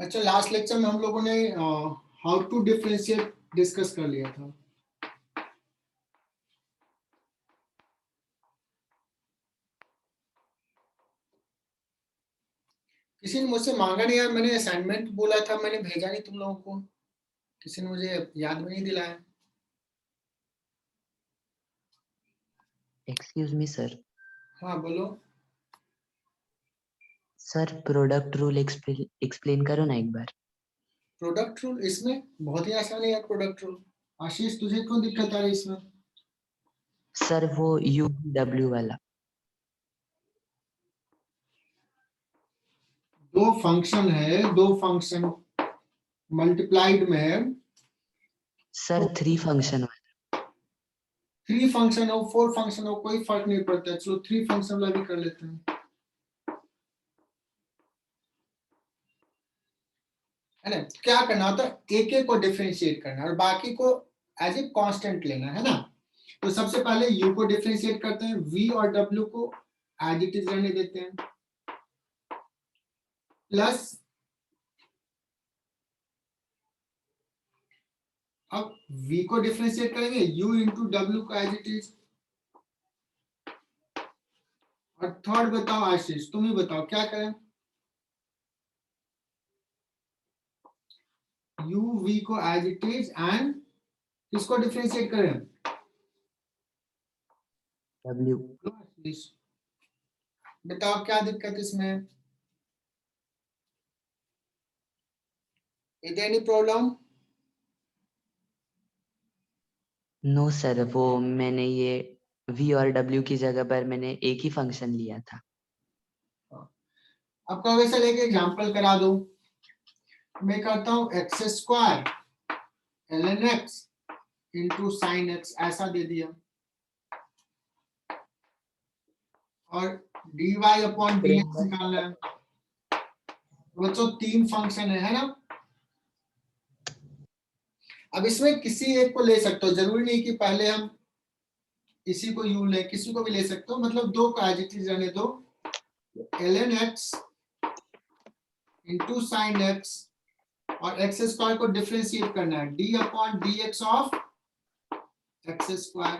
बच्चों last lecture में हम लोगों ने हाउ टू डिफरेंशिएट डिस्कस कर लिया था। किसी ने मुझसे मांगा नहीं यार, मैंने असाइनमेंट बोला था, मैंने भेजा नहीं तुम लोगों को, किसी ने मुझे याद भी नहीं दिलाया। Excuse me sir. हाँ बोलो। सर प्रोडक्ट रूल एक्सप्लेन करो ना एक बार। प्रोडक्ट रूल इसमें बहुत ही आसान है यार। प्रोडक्ट रूल आशीष तुझे क्यों दिक्कत आ रही है इसमें? सर वो UW वाला। दो फंक्शन है, दो फंक्शन मल्टीप्लाइड में है। सर 3 फंक्शन वाला। 3 फंक्शन हो 4 फंक्शन हो कोई फर्क नहीं पड़ता। चलो 3 फंक्शन वाला भी कर लेते हैं, है ना। क्या करना होता है, एक एक को डिफरेंशिएट करना और बाकी को एज ए कांस्टेंट लेना है ना। तो सबसे पहले u को डिफरेंशिएट करते हैं, v और w को एज इट इज रहने देते हैं, प्लस अब v को डिफरेंशिएट करेंगे u इंटू डब्ल्यू को एज इट इज। और थर्ड बताओ आशीष, तुम ही बताओ क्या करें। u v को एज इट इज एंड किसको डिफरेंशिएट करें? W। आशीष बताओ क्या दिक्कत इसमें? Is any problem? No sir, वो मैंने ये V और W की जगह पर मैंने एक ही फंक्शन लिया था। अब कहोगे सर एक एग्जांपल करा दो। मैं करता हूं x square ln x into sine x, ऐसा दे दिया, और dy अपॉन dx निकालना है। बच्चों 3 फंक्शन है ना। अब इसमें किसी एक को ले सकते हो, जरूरी नहीं कि पहले हम इसी को u ले, किसी को भी ले सकते हो, मतलब दो को एज इट इज रहने दो। ln x into sine x और एक्स स्क्वायर को डिफरेंशिएट करना है, d upon dx of x square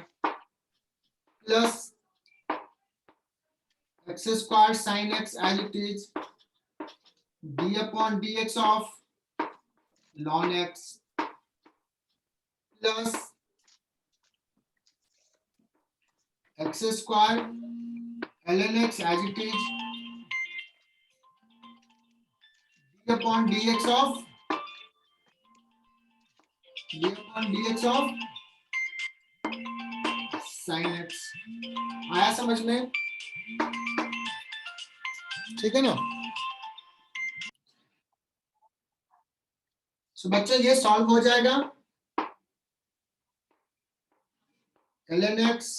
plus x square sine x as it is, d upon dx of ln x plus x square ln x as it is, d upon dx of sine x. आया समझ में? ठीक है ना। सो बच्चों ये solve हो जाएगा। ln x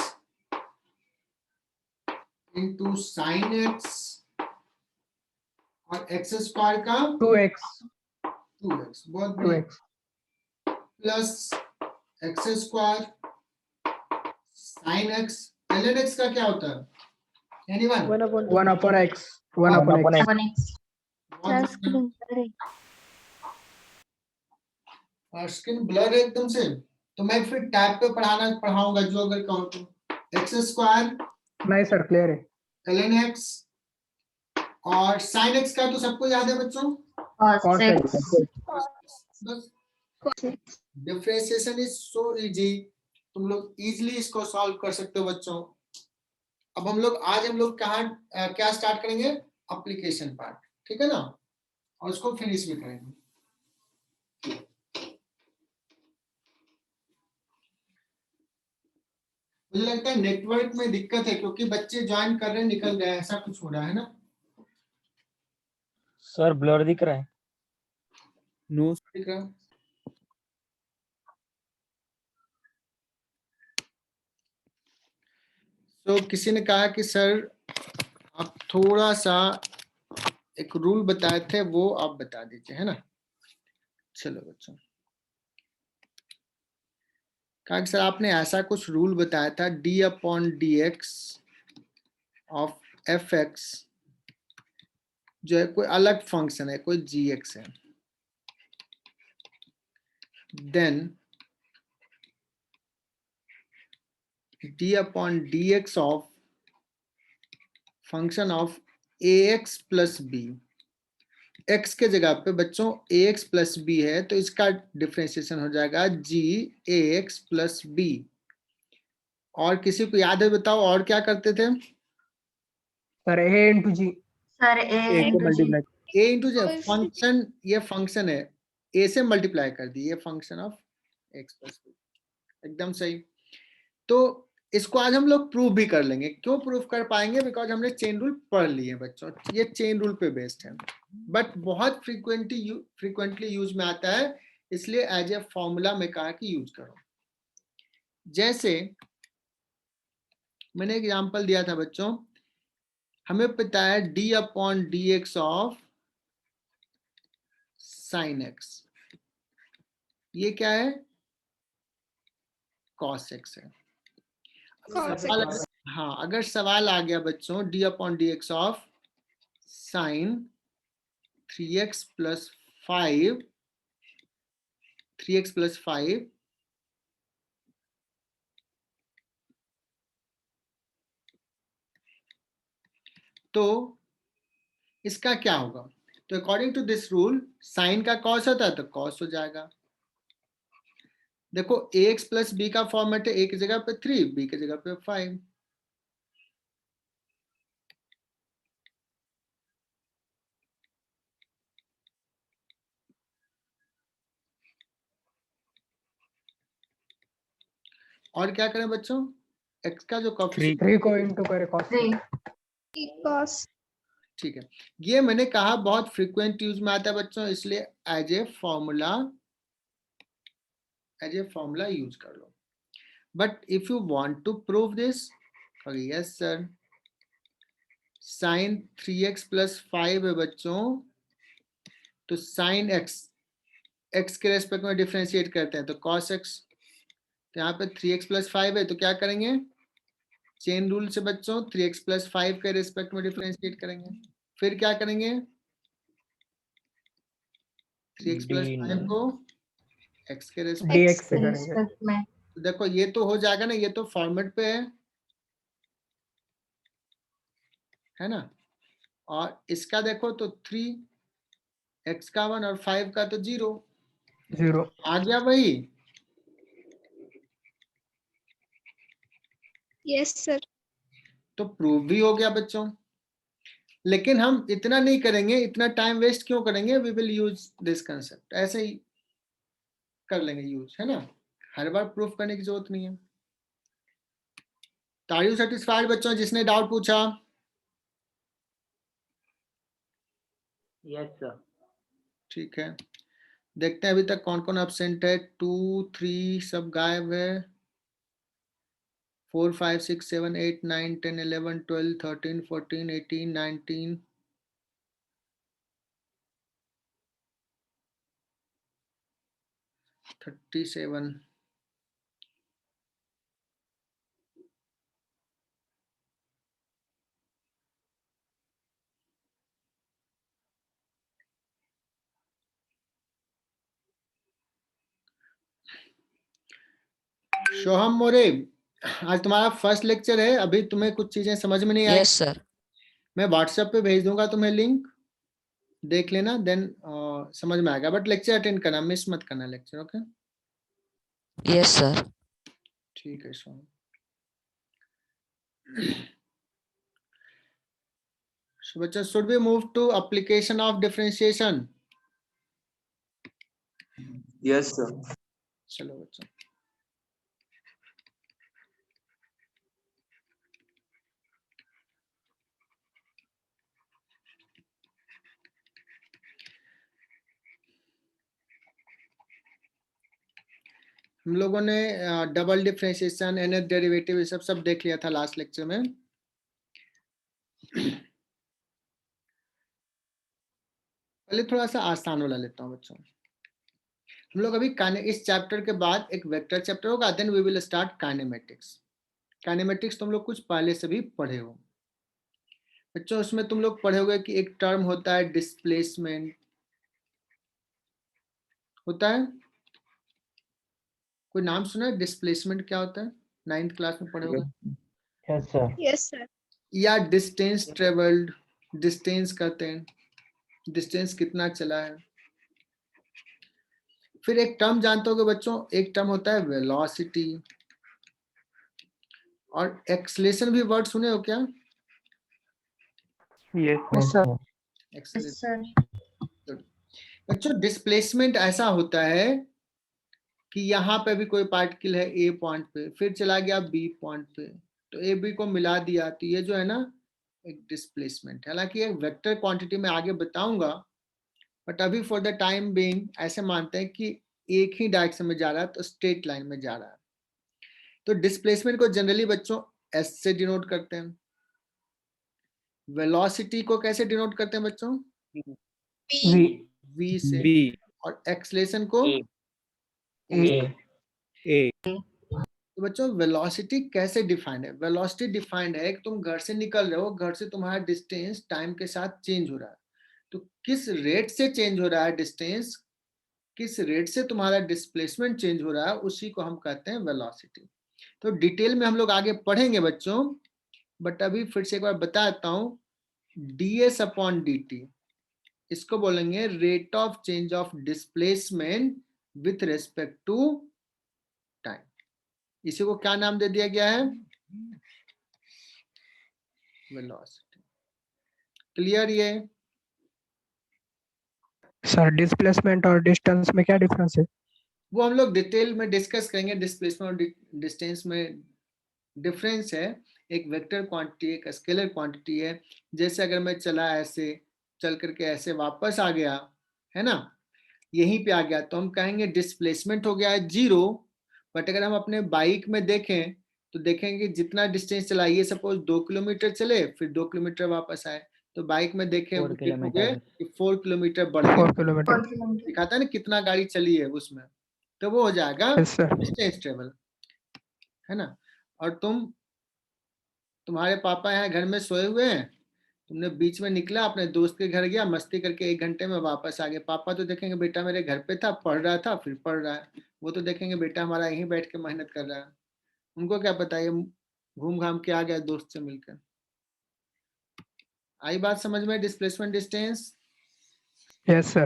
into sine x और एक्स स्क्वायर का 2x बहुत बढ़िया, plus x square sine x. ln x का क्या होता है? Anyone? 1 upon x 1 upon x। Screen blur है एकदम से, तो मैं फिर टैब पे पढ़ाऊंगा जो अगर कहो तो। एक्स स्क्वायर नहीं सर क्लियर है। ln x और साइन एक्स का तो सबको याद है बच्चों, डिफरेंशिएशन इज सो इजी, तुम लोग इजीली इसको सॉल्व कर सकते हो बच्चों। अब आज हम लोग क्या स्टार्ट करेंगे? एप्लीकेशन पार्ट, ठीक है ना, और उसको फिनिश भी करेंगे। मुझे लगता है नेटवर्क में दिक्कत है क्योंकि बच्चे ज्वाइन कर रहे हैं निकल गए, ऐसा कुछ हो रहा है ना। सर ब्लर दिख रहा है। नो दिख रहा। तो किसी ने कहा कि सर आप थोड़ा सा एक रूल बताए थे वो आप बता दीजिए, है ना। चलो बच्चों, कहा कि सर आपने ऐसा कुछ रूल बताया था, d upon d x of F x जो है कोई अलग फंक्शन है, कोई जी एक्स है, then d upon dx of function of ax plus b, x के जगह पे बच्चों ax plus b है तो इसका डिफरेंशिएशन हो जाएगा g ax plus b। और किसी को याद है बताओ और क्या करते थे? Sir a into g sir a into g a into j function, ये फंक्शन है a से मल्टीप्लाई कर दी, ये function of x plus b, एकदम सही। तो इसको आज हम लोग प्रूव भी कर लेंगे। क्यों प्रूव कर पाएंगे? बिकॉज हमने चेन रूल पढ़ लिए बच्चों, ये चेन रूल पे बेस्ड है, बट बहुत फ्रीक्वेंटली यूज में आता है, इसलिए एज ए फॉर्मूला में कहा कि यूज करो। जैसे मैंने एग्जांपल दिया था बच्चों, हमें पता है d upon d x of sine x, ये क्या है? कॉस एक्स है। सवाल, हाँ, अगर सवाल आ गया बच्चों d upon d x of sine 3x plus 5, 3x plus 5 तो इसका क्या होगा? तो according to this rule sine का कॉस होता है तो कॉस हो जाएगा। देखो ax प्लस बी का फॉर्मेट है, a की जगह पे 3, b की जगह पे 5। और क्या करें बच्चों? x का जो कॉफिशिएंट 3 को into करे cos थ्री cos ठीक है, ये मैंने कहा बहुत फ्रीक्वेंट यूज में आता है बच्चों, इसलिए एज ए फॉर्मूला यूज कर लो। But if you want to prove this, yes sir, sine 3x plus 5 है बच्चों, तो साइन x के रेस्पेक्ट में डिफरेंशिएट करते हैं तो cos x, तो यहाँ पे 3x प्लस 5 है तो क्या करेंगे? चेन रूल से बच्चों 3x प्लस 5 के रेस्पेक्ट में डिफरेंशिएट करेंगे, फिर क्या करेंगे? 3x प्लस 5 को x के रेस्पेक्ट dx से करेंगे। रिस्पेक्ट में तो देखो ये तो हो जाएगा ना, ये तो फॉर्मेट पे है ना, और इसका देखो तो 3x का 1 और 5 का तो 0 आ गया वही। yes sir तो प्रूव भी हो गया बच्चों, लेकिन हम इतना नहीं करेंगे, इतना टाइम वेस्ट क्यों करेंगे? We will use this concept, ऐसे ही कर लेंगे यूज, है ना, हर बार प्रूफ करने की जरूरत नहीं है। आर यू सेटिस्फाइड बच्चों? जिसने डाउट पूछा? Yes sir. ठीक है, देखते हैं अभी तक कौन कौन एब्सेंट है। 2 3 सब गायब है, 4 5 6 7 8 9 10 11 12 13 14 18 19 37। सोहम मोरे, आज तुम्हारा फर्स्ट लेक्चर है, अभी तुम्हें कुछ चीजें समझ में नहीं आई। Yes sir. मैं व्हाट्सएप पे भेज दूंगा तुम्हें लिंक, देख लेना, देन समझ में आएगा। बट लेक्चर अटेंड करना, मिस मत करना लेक्चर, ओके? Yes sir. ठीक है सोहम। So बच्चा, should we move to application of differentiation? Yes, sir. चलो बच्चा, हम लोगों ने डबल डिफरेंशिएशन, nth डेरिवेटिव, ये सब देख लिया था लास्ट लेक्चर में। पहले थोड़ा सा आसान वाला लेता हूँ बच्चों। हम लोग अभी इस चैप्टर के बाद एक वेक्टर चैप्टर होगा, then we will start kinematics. Kinematics तुम लोग कुछ पहले से भी पढ़े हो बच्चों, उसमें तुम लोग पढ़े होगे कि एक टर्म होता है डिस्प्लेसमेंट, होता है कोई नाम सुना है? डिस्प्लेसमेंट क्या होता है? 9th क्लास में पढ़े होगे। Yes, sir. Yes, sir. या डिस्टेंस ट्रेवल्ड, डिस्टेंस कहते हैं, डिस्टेंस कितना चला है। फिर एक टर्म जानते होगे बच्चों, एक टर्म होता है वेलोसिटी, और एक्सलेशन भी वर्ड सुने हो क्या? Yes, sir. Yes, acceleration. sir. बच्चों डिस्प्लेसमेंट ऐसा होता है कि यहाँ पे भी कोई पार्टिकल है ए पॉइंट पे, फिर चला गया बी पॉइंट पे, तो ए बी को मिला दिया, तो ये जो है ना एक डिस्प्लेसमेंट। हालांकि एक वेक्टर क्वांटिटी में आगे बताऊंगा, बट अभी फॉर द टाइम बीइंग ऐसे मानते हैं कि एक ही डायरेक्शन में जा रहा है, तो स्ट्रेट लाइन में जा रहा है। तो डिस्प्लेसमेंट को जनरली बच्चों एस से डिनोट करते हैं। वेलोसिटी को कैसे डिनोट करते हैं बच्चों? V. वी से। B और एक्सलेशन को A. A तो बच्चों वेलोसिटी कैसे डिफाइंड है? वेलोसिटी डिफाइंड है कि तुम घर से निकल रहे हो, घर से तुम्हारा डिस्टेंस टाइम के साथ चेंज हो रहा है, तो किस रेट से चेंज हो रहा है डिस्टेंस, किस रेट से तुम्हारा डिस्प्लेसमेंट चेंज हो रहा है, उसी को हम कहते हैं वेलोसिटी। तो डिटेल में हम लोग आगे पढ़ेंगे बच्चों, बट अभी फिर से एक बार बता देता हूँ, ds अपॉन dt, इसको बोलेंगे rate of change of displacement with respect to time. इसी को क्या नाम दे दिया गया है? वेलोसिटी। क्लियर ये? Sir, displacement और distance में क्या difference है? वो हम लोग डिटेल में डिस्कस करेंगे। डिस्प्लेसमेंट और डिस्टेंस में डिफरेंस है, एक वेक्टर क्वांटिटी एक स्केलर क्वांटिटी है। जैसे अगर मैं चला ऐसे, चल करके ऐसे वापस आ गया है ना, यहीं पे आ गया, तो हम कहेंगे डिस्प्लेसमेंट हो गया है 0। बट अगर हम अपने बाइक में देखें तो देखेंगे जितना डिस्टेंस चला, ये सपोज 2 किलोमीटर चले, फिर 2 किलोमीटर वापस आए, तो बाइक में देखें 4 देखोगे किलोमीटर। कि 4 किलोमीटर बढ़ गया। 4 किलोमीटर। 4 kilometers. दिखाता है ना कितना गाड़ी चली है उसमें, तो वो हो जाएगा Yes, sir. डिस्टेंस ट्रेवल, है ना। और तुम्हारे पापा यहाँ घर में सोए हुए हैं, तुमने बीच में निकला अपने दोस्त के घर गया, मस्ती करके 1 घंटे में वापस आ गए, पापा तो देखेंगे बेटा मेरे घर पे था, पढ़ रहा था, फिर पढ़ रहा है। वो तो देखेंगे बेटा हमारा यहीं बैठ के मेहनत कर रहा है। उनको क्या पता ये घूम घाम के आ गया दोस्त से मिलकर। आई बात समझ में? Displacement distance. Yes, sir.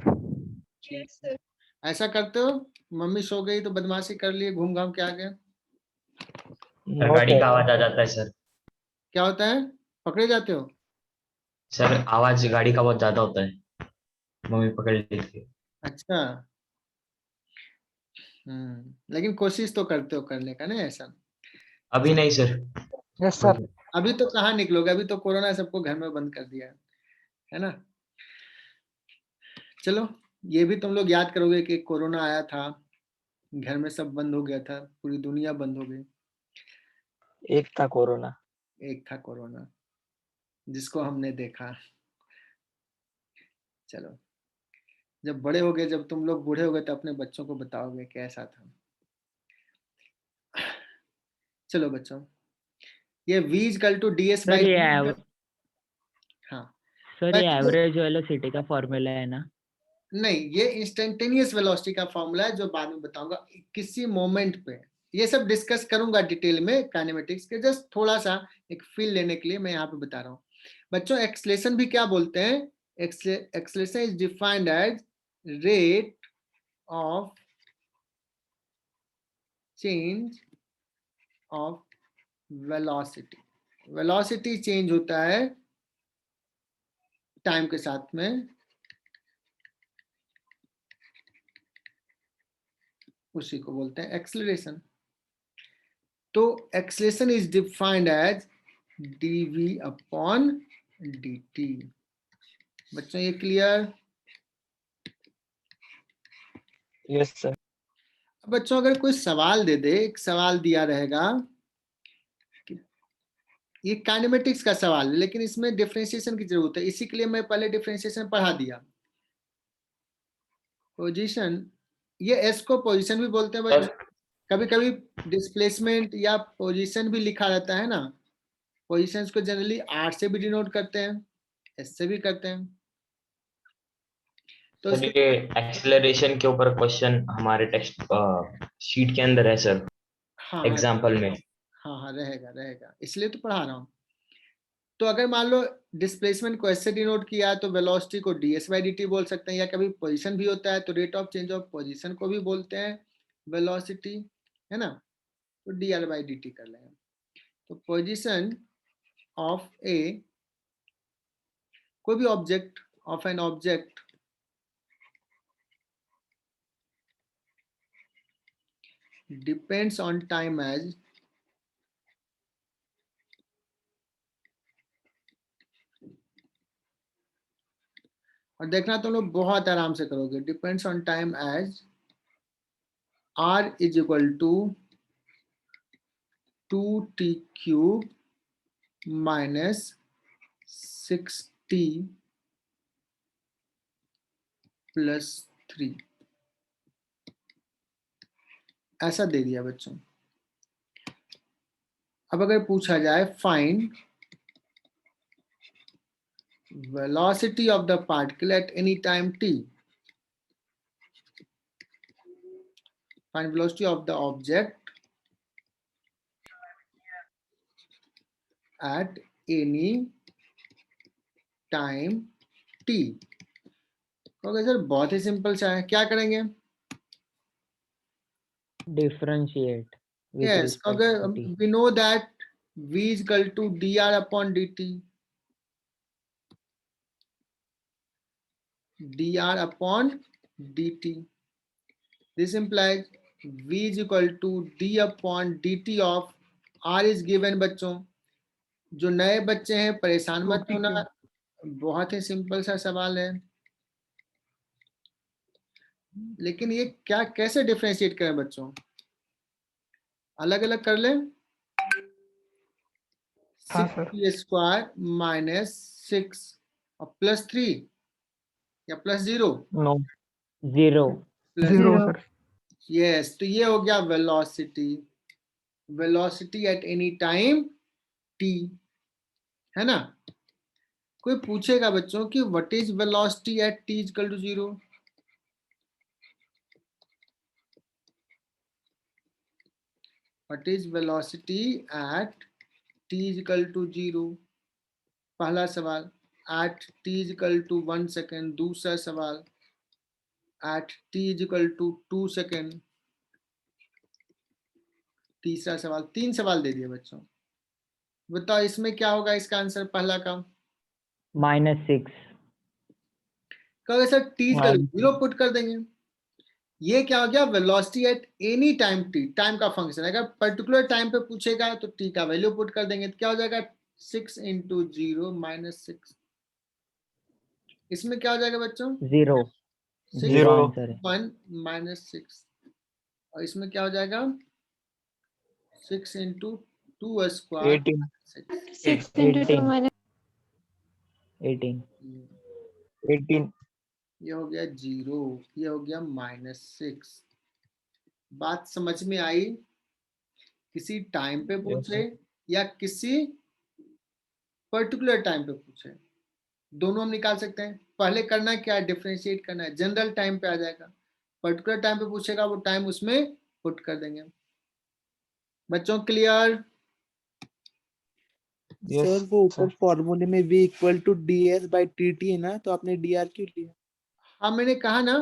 Yes, sir. ऐसा करते हो? मम्मी सो गई तो बदमाशी कर लिए, घूम घाम के आ गए, सर गाड़ी का आवाज आ जाता है सर। क्या होता है? पकड़े जाते हो? सर आवाज गाड़ी का बहुत ज्यादा होता है, मम्मी पकड़ लेती है। अच्छा। लेकिन कोशिश तो करते हो करने का ना ऐसा। अभी नहीं सर। Yes, sir. अभी तो कहाँ निकलोगे, अभी तो कोरोना सबको घर में बंद कर दिया है ना। चलो ये भी तुम लोग याद करोगे कि कोरोना आया था, घर में सब बंद हो गया था, पूरी दुनिया बंद हो गई। एक था कोरोना। एक था कोरोना जिसको हमने देखा। चलो जब बड़े हो गए, जब तुम लोग बूढ़े हो गए, तो अपने बच्चों को बताओगे कैसा था। चलो बच्चों, ये v equal to ds sir by ये हाँ सर ये एवरेज वेलोसिटी का फॉर्मूला है ना? नहीं, ये इंस्टेंटेनियस वेलोसिटी का फॉर्मूला है जो बाद में बताऊंगा किसी मोमेंट पे। ये सब डिस्कस करूंगा डिटेल में काइनेमेटिक्स के, जस्ट थोड़ा सा एक फील लेने के लिए मैं यहाँ पे बता रहा हूँ बच्चों। एक्सेलेरेशन भी क्या बोलते हैं? Acceleration is defined as rate of change of velocity. Velocity change होता है टाइम के साथ में, उसी को बोलते हैं एक्सेलरेशन। तो acceleration is defined as dv upon dt। बच्चों ये क्लियर? Yes sir. बच्चों अगर कोई सवाल दे दे, एक सवाल दिया रहेगा कि ये काइनेमेटिक्स का सवाल है, लेकिन इसमें डिफरेंशिएशन की जरूरत है, इसी के लिए मैं पहले डिफरेंशिएशन पढ़ा दिया। पोजीशन, ये एस को पोजीशन भी बोलते हैं बच्चों। कभी कभी डिस्प्लेसमेंट या पोजीशन भी लिखा रहता है ना, पोजीशंस को जनरली आर से भी डिनोट करते हैं, एस से भी करते हैं। तो सर ये एक्सेलरेशन के ऊपर क्वेश्चन हमारे टेक्स्ट शीट के अंदर है सर, हाँ एग्जाम्पल में। हाँ रहेगा रहेगा, इसलिए तो पढ़ा रहा हूँ। तो अगर मान लो डिस्प्लेसमेंट को ऐसे डिनोट किया तो वेलोसिटी को ds/dt बोल सकते हैं, या कभी पोजीशन भी होता है तो rate of change of position को भी बोलते हैं वेलोसिटी, है ना। तो dr/dt कर लेंगे। तो पोजीशन ऑफ ए, कोई भी object of an object depends on time as और देखना तुम लोग बहुत आराम से करोगे, depends on time as r is equal to 2t cube minus 6t plus 3, ऐसा दे दिया बच्चों। अब अगर पूछा जाए find velocity of the particle at any time t, find velocity of the object at any time t। Okay sir, बहुत ही simple सा है, क्या करेंगे? डिफरेंशिएट with यस, respect अगर to t. we know that v is equal to dr upon dt, dr upon dt, this implies v is equal to d upon dt of r is given। बच्चों जो नए बच्चे हैं परेशान मत होना, बहुत ही सिंपल सा सवाल है। लेकिन ये क्या कैसे डिफरेंशिएट करें बच्चों? अलग अलग कर लें। हाँ सर। 6t² माइनस 6 और प्लस 3 या plus 0, No, 0. Plus 0 sir. Yes, तो ये हो गया velocity, velocity at any time t, है ना। कोई पूछेगा बच्चों कि what is velocity at t equal to 0, what is velocity at t equal to 0, पहला सवाल। At t equal to 1 second, दूसरा सवाल। At t equal to 2 second, तीसरा सवाल। 3 सवाल दे दिए बच्चों, बताओ इसमें क्या होगा इसका आंसर पहला का? -6. कहोगे sir t equal One. 0 put कर देंगे। ये क्या हो गया? Velocity at any time t, time का फंक्शन। अगर पर्टिकुलर टाइम पे पूछेगा तो t का वैल्यू पुट कर देंगे, तो क्या हो जाएगा? 6 इंटू 0 माइनस 6। इसमें क्या हो जाएगा बच्चों? 0. 6 0 आंसर है. 1 माइनस 6। और इसमें क्या हो जाएगा? 6 इंटू 2 स्क्वायर 18. 6 into 2 18. minus 18. 18. ये हो गया 0, ये हो गया -6। बात समझ में आई? किसी टाइम पे पूछे या किसी पर्टिकुलर टाइम पे पूछे, दोनों हम निकाल सकते हैं। पहले करना क्या है? डिफरेंशिएट करना है, जनरल टाइम पे आ जाएगा। पर्टिकुलर टाइम पे पूछेगा वो टाइम उसमें पुट कर देंगे। बच्चों क्लियर? सर वो ऊपर फॉर्मूले में v इक्वल टू ds/dt है ना, तो आपने dr क्यों लिया? हाँ मैंने कहा ना,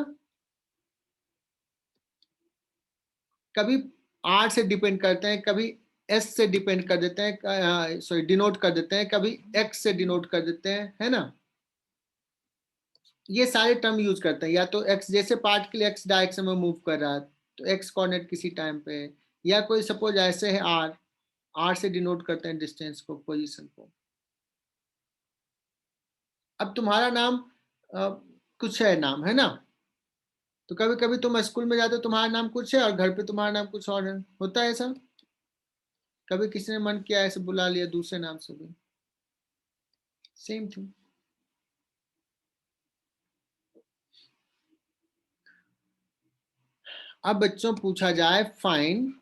कभी r से डिपेंड करते हैं, कभी s से डिपेंड कर देते हैं, सॉरी डिनोट कर देते हैं, कभी x से डिनोट कर देते हैं, है ना। ये सारे टर्म यूज करते हैं। या तो x, जैसे पार्ट के लिए x डायरेक्शन में मूव कर रहा है तो x कोऑर्डिनेट किसी टाइम पे, या कोई सपोज ऐसे है r से डिनोट करते हैं डिस्टेंस को, पोजीशन को। अब तुम्हारा नाम कुछ है, नाम है ना, तो कभी कभी तुम स्कूल में जाते हो तुम्हारा नाम कुछ है और घर पे तुम्हारा नाम कुछ और है, होता है ऐसा। कभी किसी ने मन किया ऐसे बुला लिया दूसरे नाम से भी, सेम थिंग। अब बच्चों पूछा जाए find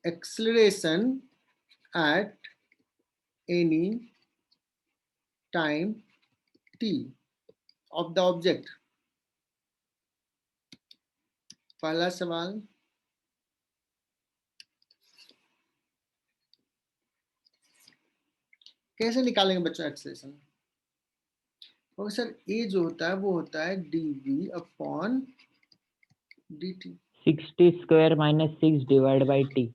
acceleration at any time t, of the object. पहला सवाल, कैसे निकालेंगे बच्चों एक्सेलेरेशन? और सर ए जो होता है वो होता है dv upon dt। 60 square minus 6 divided by t.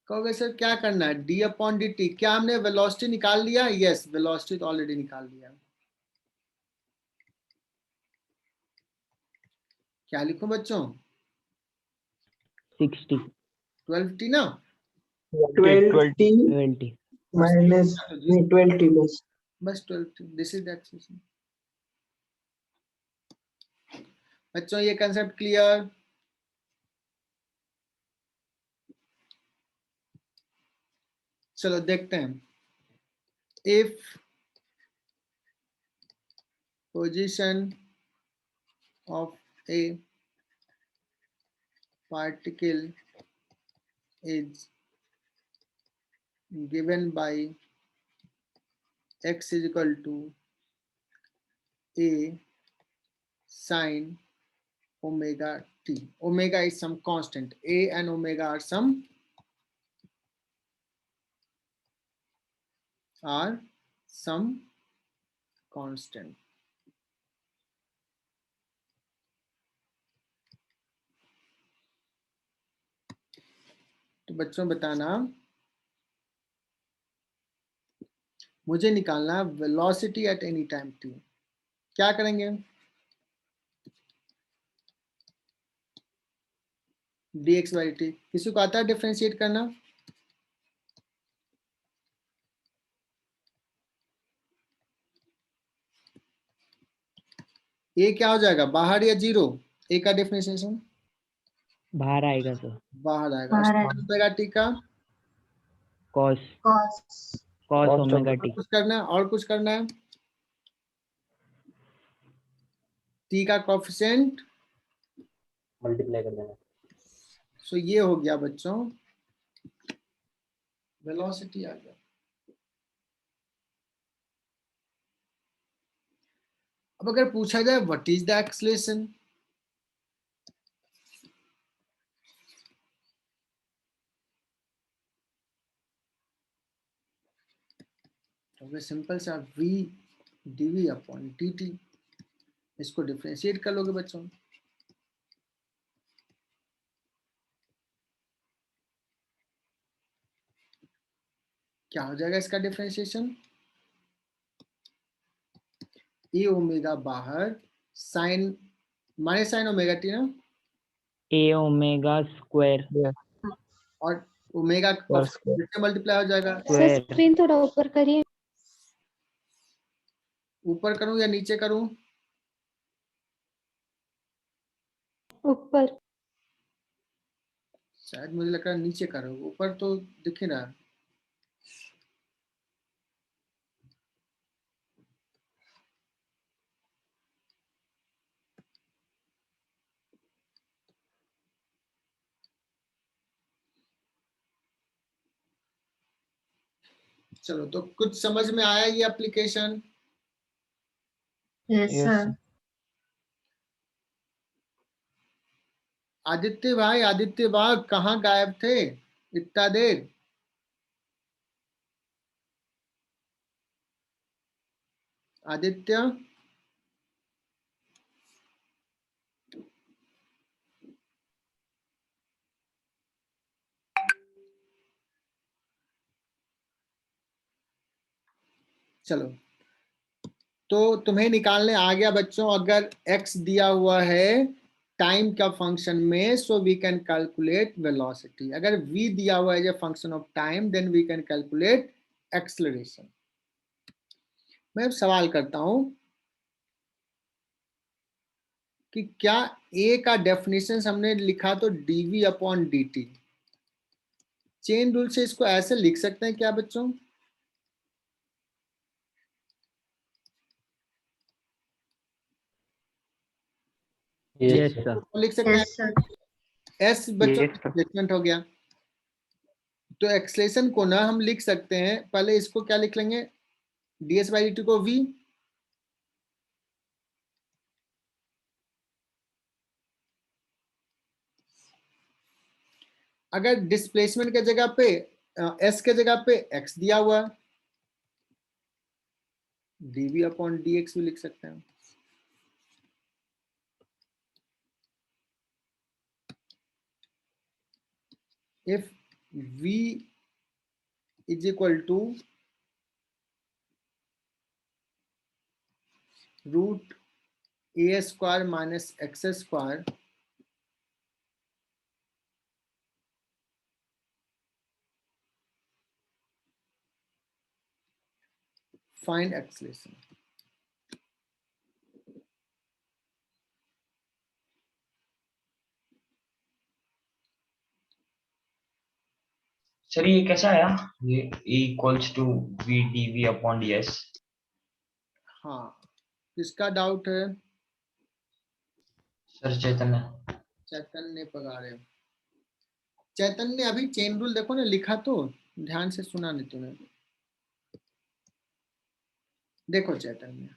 कहोगे सर क्या करना है, d अपॉन dt। क्या हमने वेलोसिटी निकाल लिया? यस, वेलोसिटी तो ऑलरेडी निकाल लिया। क्या लिखूं बच्चों? 60 12t ना। 20 minus 20 base. बस 12t, दिस इज दैट। बच्चों ये कंसेप्ट क्लियर? चलो देखते हैं। If position of A particle is given by x is equal to a sin omega t. Omega is some constant. A and omega are some constant. तो बच्चों बताना, मुझे निकालना velocity at any time t। क्या करेंगे? dx by dt। किसी को आता है डिफरेंशिएट करना? ए क्या हो जाएगा, बाहर या जीरो? ए का डिफरेंशिएशन बाहर आएगा सर। बाहर आएगा। टी का cos omega t। कुछ करना है और कुछ करना है? टी का कोफिशिएंट मल्टीप्लाई कर देना। सो ये हो गया बच्चों, वेलोसिटी आ गया। अब अगर पूछा जाए व्हाट इज द एक्सेलरेशन, तो सिंपल सा v dv अपॉन dt, इसको डिफरेंशिएट कर लोगे बच्चों। क्या हो जाएगा इसका डिफरेंशिएशन? ए ओमेगा बाहर, sine minus sine omega t ना, a omega square और ओमेगा से मल्टीप्लाई हो जाएगा। सर square स्क्रीन थोड़ा ऊपर करिए। ऊपर करूं या नीचे करूं? ऊपर। शायद मुझे लग रहा है नीचे करो, ऊपर तो दिख ही रहा है। चलो तो कुछ समझ में आया ये एप्लीकेशन? Yes, sir. आदित्य भाई, आदित्य बाग कहाँ गायब थे इतना देर? आदित्य चलो, तो तुम्हें निकालने आ गया बच्चों, अगर x दिया हुआ है टाइम का फंक्शन में, so we can calculate velocity. अगर v दिया हुआ है function of time, then we can calculate acceleration. मैं अब सवाल करता हूं कि क्या a का डेफिनेशन हमने लिखा तो dv upon dt, chain rule से इसको ऐसे लिख सकते हैं क्या बच्चों? yes sir। लिख सकते हैं। Yes, sir. एस बच्चों Yes, sir। डिस्प्लेसमेंट हो गया, तो एक्सेलरेशन को ना हम लिख सकते हैं, पहले इसको क्या लिख लेंगे, ds by dt को v, अगर डिस्प्लेसमेंट के जगह पे s के जगह पे x दिया हुआ है, dv अपॉन dx भी लिख सकते हैं। If v is equal to root a square minus x square, find acceleration। Sir ये कैसा आया, ये equals to v dv upon ds? हाँ, किसका डाउट है? सर चैतन्य। चैतन्य पगारे। चैतन्य अभी चेन रूल देखो ना, लिखा तो ध्यान से सुना नहीं तूने। देखो चैतन्य,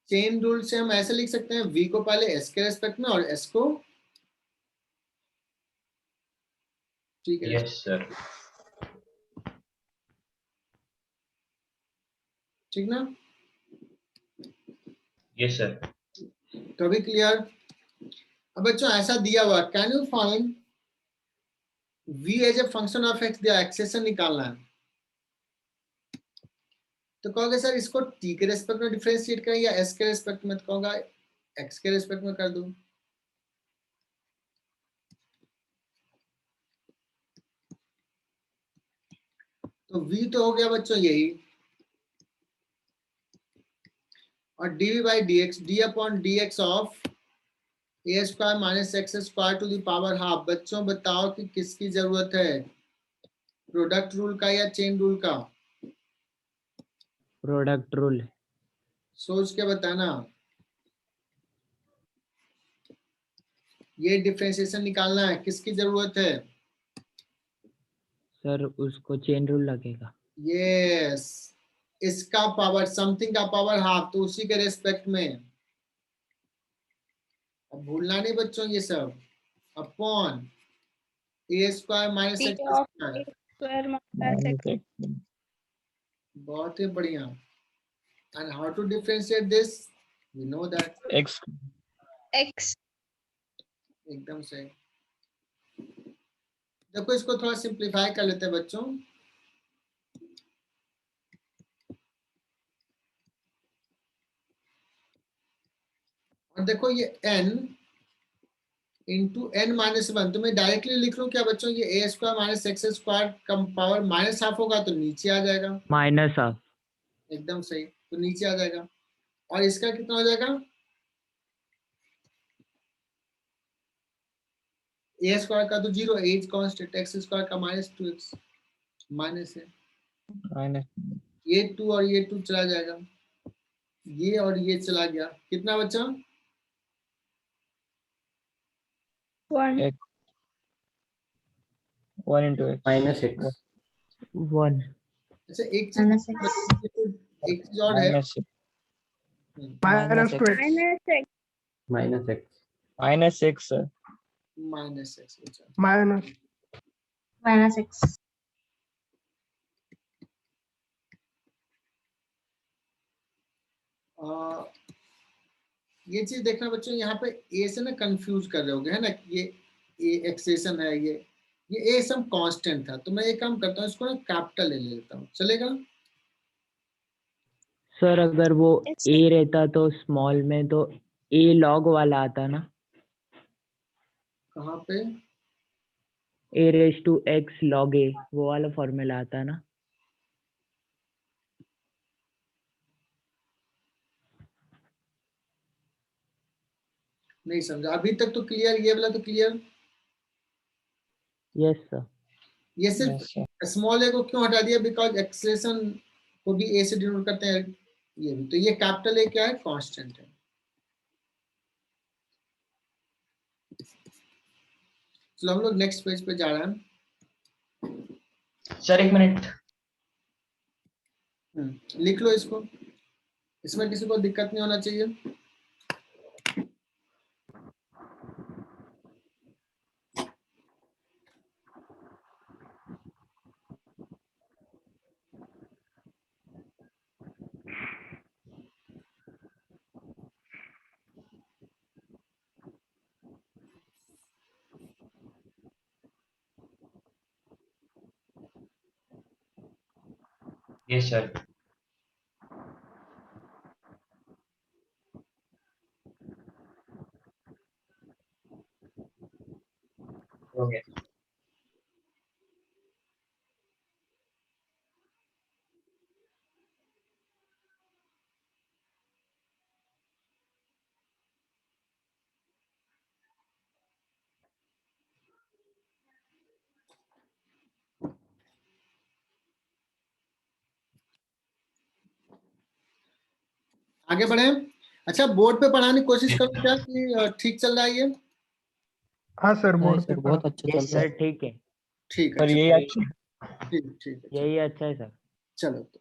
चेन रूल से हम ऐसे लिख सकते हैं, v को पहले s के रेस्पेक्ट में और s को t के यस सर। ठीक ना? Yes sir. तो अभी क्लियर? अब बच्चों ऐसा दिया हुआ, can you find v as a function of x दिया, एक्सेशन निकालना है। तो कहोगे सर इसको t के रेस्पेक्ट में डिफरेंशिएट करें या s के रेस्पेक्ट में? तो कहूंगा x के रेस्पेक्ट में कर दूं। तो v तो हो गया बच्चों यही, और dv by dx, d upon dx of a square minus x square to the power half. बच्चों बताओ कि किसकी जरूरत है, प्रोडक्ट रूल का या चेन रूल का? Product rule. सोच के बताना। ये डिफरेंशिएशन निकालना है, किसकी जरूरत है? सर उसको चेन रूल लगेगा। यस, इसका पावर, समथिंग का पावर हाफ, तो उसी के रेस्पेक्ट में। अब भूलना नहीं बच्चों ये सब, upon a square minus x square. बहुत ही बढ़िया। And how to differentiate this? We know that x एकदम सही। देखो इसको थोड़ा सिंप्लीफाई कर लेते हैं बच्चों। और देखो ये n into n minus one, तो मैं डायरेक्टली लिख लूं क्या बच्चों? ये ए स्क्वायर माइनस एक्स स्क्वायर का पावर माइनस हाफ होगा तो नीचे आ जाएगा। Minus half. एकदम सही, तो नीचे आ जाएगा। और इसका कितना हो जाएगा? ए स्क्वायर का तो zero, as constant, x square का माइनस 2x, माइनस है, ये 2 और ये 2 चला जाएगा, ये और ये चला गया, कितना बचा? 1 1 into x माइनस एक्स 1। अच्छा एक चीज और है, minus 2x minus x minus x sir. Minus x बचा। minus x ये चीज देखना बच्चों, यहाँ पे ए से ना कंफ्यूज कर रहे होगे, है ना? ये एक्सेशन है, ये ए सम कांस्टेंट था, तो मैं एक काम करता हूँ, इसको ना कैपिटल ले लेता हूँ, चलेगा? सर अगर वो a रहता तो स्मॉल में तो a log वाला आता ना, कहाँ पे? a raised to x log a, वो वाला फॉर्मूला आता ना। नहीं समझा अभी तक, तो क्लियर, ये वाला तो क्लियर। Yes sir. ये सिर्फ Yes, sir. स्मॉल ए को क्यों हटा दिया? बिकॉज एक्सेलेरेशन को भी ए से डिनोट करते हैं, ये भी तो, ये कैपिटल ए क्या है? कांस्टेंट है। चलो हम लोग नेक्स्ट पेज पे जा रहे हैं। सर एक मिनट, लिख लो इसको, इसमें किसी को दिक्कत नहीं होना चाहिए। Yes sir. हो गया। आगे बढ़े। अच्छा, बोर्ड पे पढ़ाने की कोशिश करो क्या कि ठीक चल रहा है ये? हाँ सर, बोर्ड सर पे बहुत पढ़ा। अच्छा चल यस रहा है। सर, ठीक है, ठीक है, पर चलो, यही अच्छा है। ठीक है, चलो, यही अच्छा है सर। चलो तो।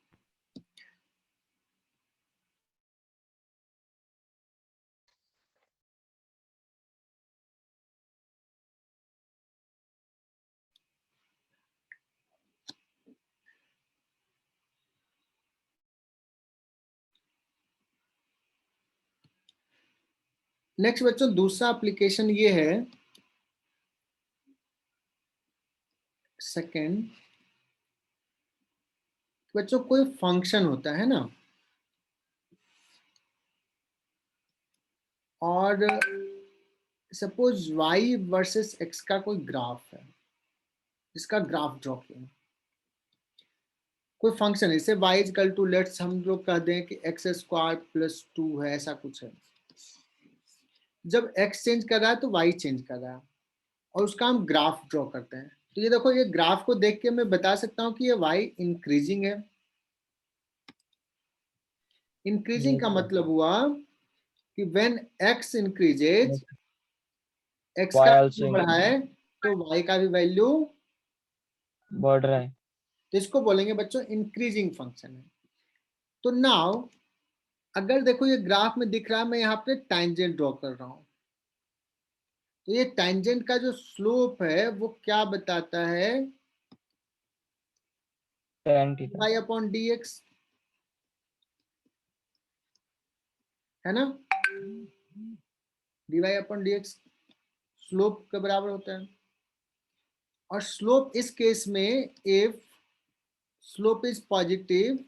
नेक्स्ट बच्चों, दूसरा एप्लीकेशन ये है, सेकंड बच्चों, कोई फंक्शन होता है ना, और सपोज y वर्सेस x का कोई ग्राफ है, इसका ग्राफ ड्रॉ किया। कोई फंक्शन है, इसे y इक्वल टू, लेट्स हम लोग कह दें कि x स्क्वायर प्लस 2 है, ऐसा कुछ है। जब x चेंज कर रहा है तो y चेंज कर रहा है, और उसका हम ग्राफ ड्रॉ करते हैं। तो ये देखो, ये ग्राफ को देख के मैं बता सकता हूँ कि ये y इंक्रीजिंग है। इंक्रीजिंग का मतलब हुआ कि when x increases, x Y का also वैल्यू बढ़ा है तो y का भी वैल्यू, बढ़ रहा है। तो इसको बोलेंगे बच्चों इंक्रीजिंग फंक्शन है। तो नाउ अगर देखो ये ग्राफ में दिख रहा है, मैं यहाँ पे टैंजेंट ड्रॉ कर रहा हूँ, तो ये टैंजेंट का जो स्लोप है वो क्या बताता है, tan theta. y upon dx, है ना, dy अपॉन dx स्लोप के बराबर होता है। और स्लोप इस केस में, if slope is positive,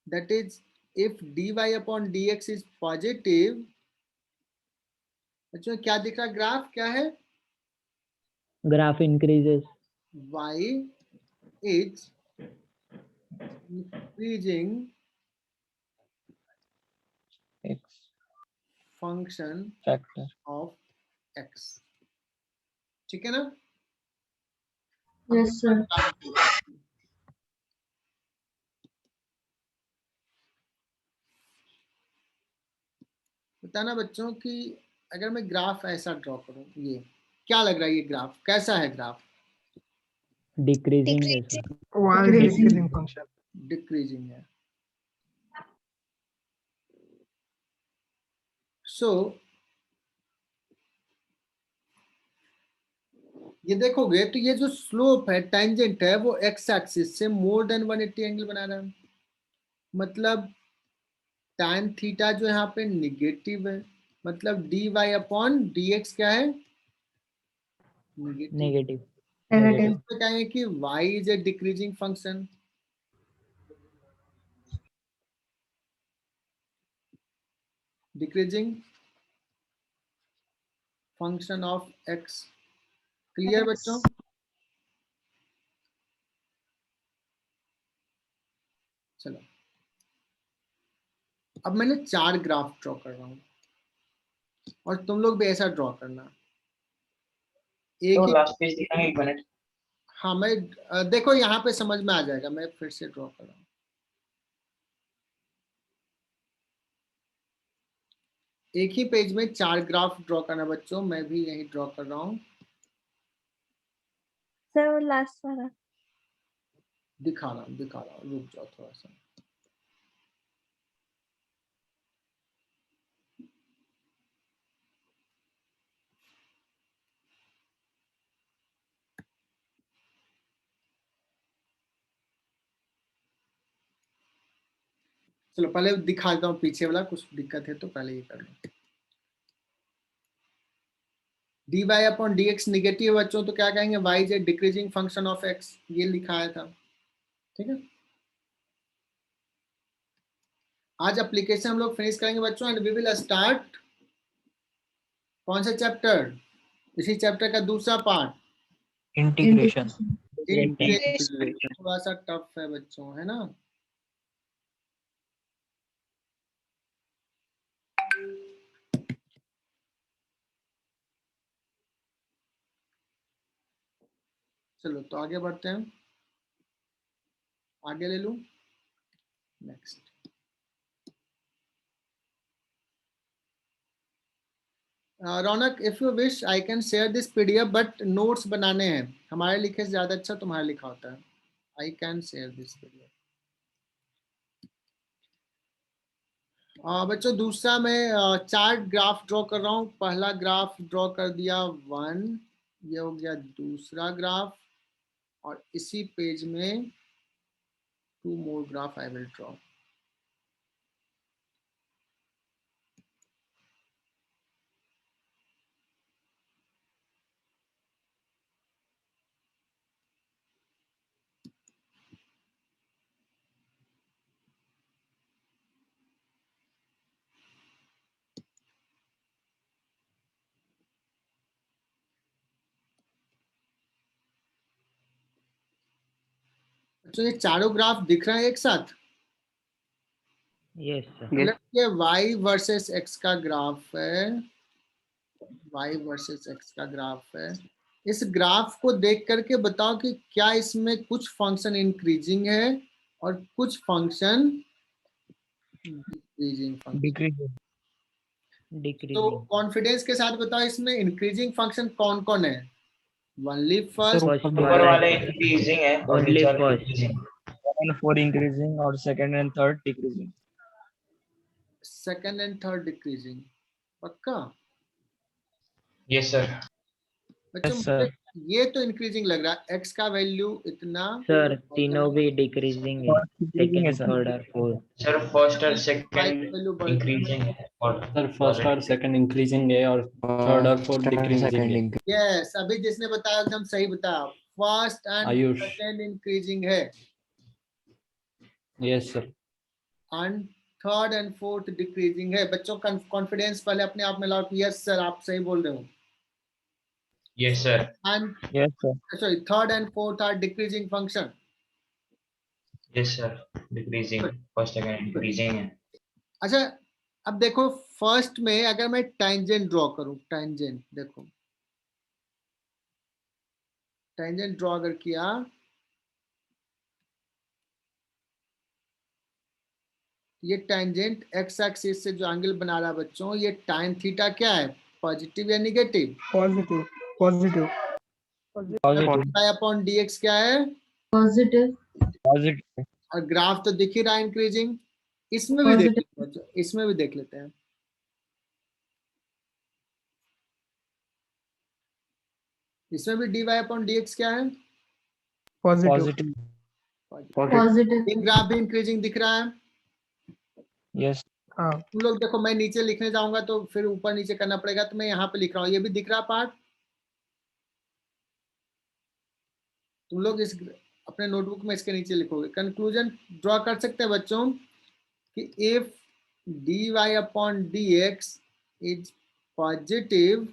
that is if dy upon dx is positive, बच्चों क्या दिख रहा, ग्राफ क्या है, graph increases. y is increasing X function factor। of x, ठीक है ना? Yes, sir. बताना बच्चों कि अगर मैं ग्राफ ऐसा ड्रॉ करूं, ये क्या लग रहा है, ये ग्राफ कैसा है, ग्राफ डिक्रीजिंग है sir. y decreasing function. Decreasing है। सो ये देखोगे तो ये जो स्लोप है, टेंजेंट है, वो एक्स एक्सिस से मोर देन 180 एंगल बना रहा है। मतलब tan थीटा जो यहाँ पे निगेटिव है, मतलब dy अपॉन dx क्या है, निगेटिव। नेगेटिव। Negative. कहेंगे कि y is a decreasing function, decreasing function of x। Clear बच्चों? चलो, अब मैंने 4 ग्राफ ड्रॉ कर रहा हूं, और तुम लोग भी ऐसा ड्रॉ करना। एक तो ही, लास्ट पेज दिखाएंगे 1 मिनट। हाँ मैं देखो यहाँ पे समझ में आ जाएगा, मैं फिर से ड्रॉ कर रहा हूँ। एक ही पेज में 4 ग्राफ ड्रॉ करना बच्चों, मैं भी यही ड्रॉ कर रहा हूँ। Sir, last one. दिखा रहा हूँ, रुक जाओ थोड़ा सा। चलो पहले दिखा देता हूँ पीछे वाला, कुछ दिक्कत है तो पहले ये कर लो। dy अपॉन dx निगेटिव बच्चों तो क्या कहेंगे, y is a decreasing function of x, ये लिखाया था, ठीक है। आज एप्लीकेशन हम लोग फिनिश करेंगे बच्चों, एंड वी विल स्टार्ट कौन सा चैप्टर, इसी चैप्टर का दूसरा पार्ट, इंटीग्रेशन। थोड़ा सा टफ है बच्चों, है ना। चलो तो आगे बढ़ते हैं, आगे ले लूं, next. Raunak, if you wish I can share this PDF, but notes बनाने हैं, हमारे लिखे से ज्यादा अच्छा तुम्हारा लिखा होता है। I can share this PDF. बच्चों दूसरा मैं चार्ट ग्राफ ड्रॉ कर रहा हूँ। पहला ग्राफ ड्रॉ कर दिया 1, ये हो गया दूसरा ग्राफ, और इसी पेज में 2 more graph I will draw. अच्छा ये चारों ग्राफ दिख रहे हैं एक साथ? Yes sir. मतलब ये y वर्सेस x का ग्राफ है, y वर्सेस x का ग्राफ है। इस ग्राफ को देख करके बताओ कि क्या इसमें कुछ फंक्शन इंक्रीजिंग है और कुछ फंक्शन डिक्रीजिंग फंक्शन। डिक्रीजिंग तो कॉन्फिडेंस के साथ बताओ इसमें इंक्रीजिंग फंक्शन कौन कौन है? ओनली फर्स्ट, ऊपर वाले इंक्रीजिंग है और ओनली नीचे वाले फर्स्ट। डिक्रीजिंग। 1 and 4 increasing और second and third decreasing. Second and third decreasing, पक्का? Yes sir. बच्चों Yes, sir. मुझे ये तो इंक्रीजिंग लग रहा है, x का वैल्यू इतना, सर तीनों भी डिक्रीजिंग है, First decreasing है सेकंड sir. थर्ड और फोर्थ। सर फर्स्ट और y सेकंड वैल्यू बढ़, इंक्रीजिंग है और सर फर्स्ट और सेकंड इंक्रीजिंग है और थर्ड और फोर्थ डिक्रीजिंग है। यस अभी जिसने बताया एकदम सही बताया, first and Ayush. Second increasing है yes sir. And third and fourth decreasing है। बच्चों कॉन्फिडेंस पहले अपने आप में लाओ, यस सर आप सही बोल रहे हो। Yes sir. And Yes, sir. Sorry third and fourth are decreasing function. Yes sir decreasing, first second increasing है। अच्छा अब देखो फर्स्ट में अगर मैं टेंजेंट ड्रॉ करूं, टेंजेंट देखो, टेंजेंट ड्रॉ अगर किया ये टेंजेंट एक्स एक्सिस से जो एंगल बना रहा है बच्चों, ये tan थीटा क्या है, पॉजिटिव या negative? Positive. Positive. Positive. Upon dx क्या है, Positive. Positive. और ग्राफ तो दिख ही रहा है इंक्रीजिंग। इसमें भी देख लेते हैं बच्चों, इसमें भी देख लेते हैं। इसमें भी dy अपॉन dx क्या है, पॉजिटिव। Positive. Positive. इन ग्राफ भी इंक्रीजिंग दिख रहा है। Yes. हाँ तुम लोग देखो मैं नीचे लिखने जाऊंगा तो फिर ऊपर नीचे करना पड़ेगा, तो मैं यहाँ पे लिख रहा हूँ, ये भी दिख रहा पार्ट। तुम लोग इस अपने नोटबुक में इसके नीचे लिखोगे। कंक्लूजन ड्रॉ कर सकते हैं बच्चों कि if dy upon dx is positive,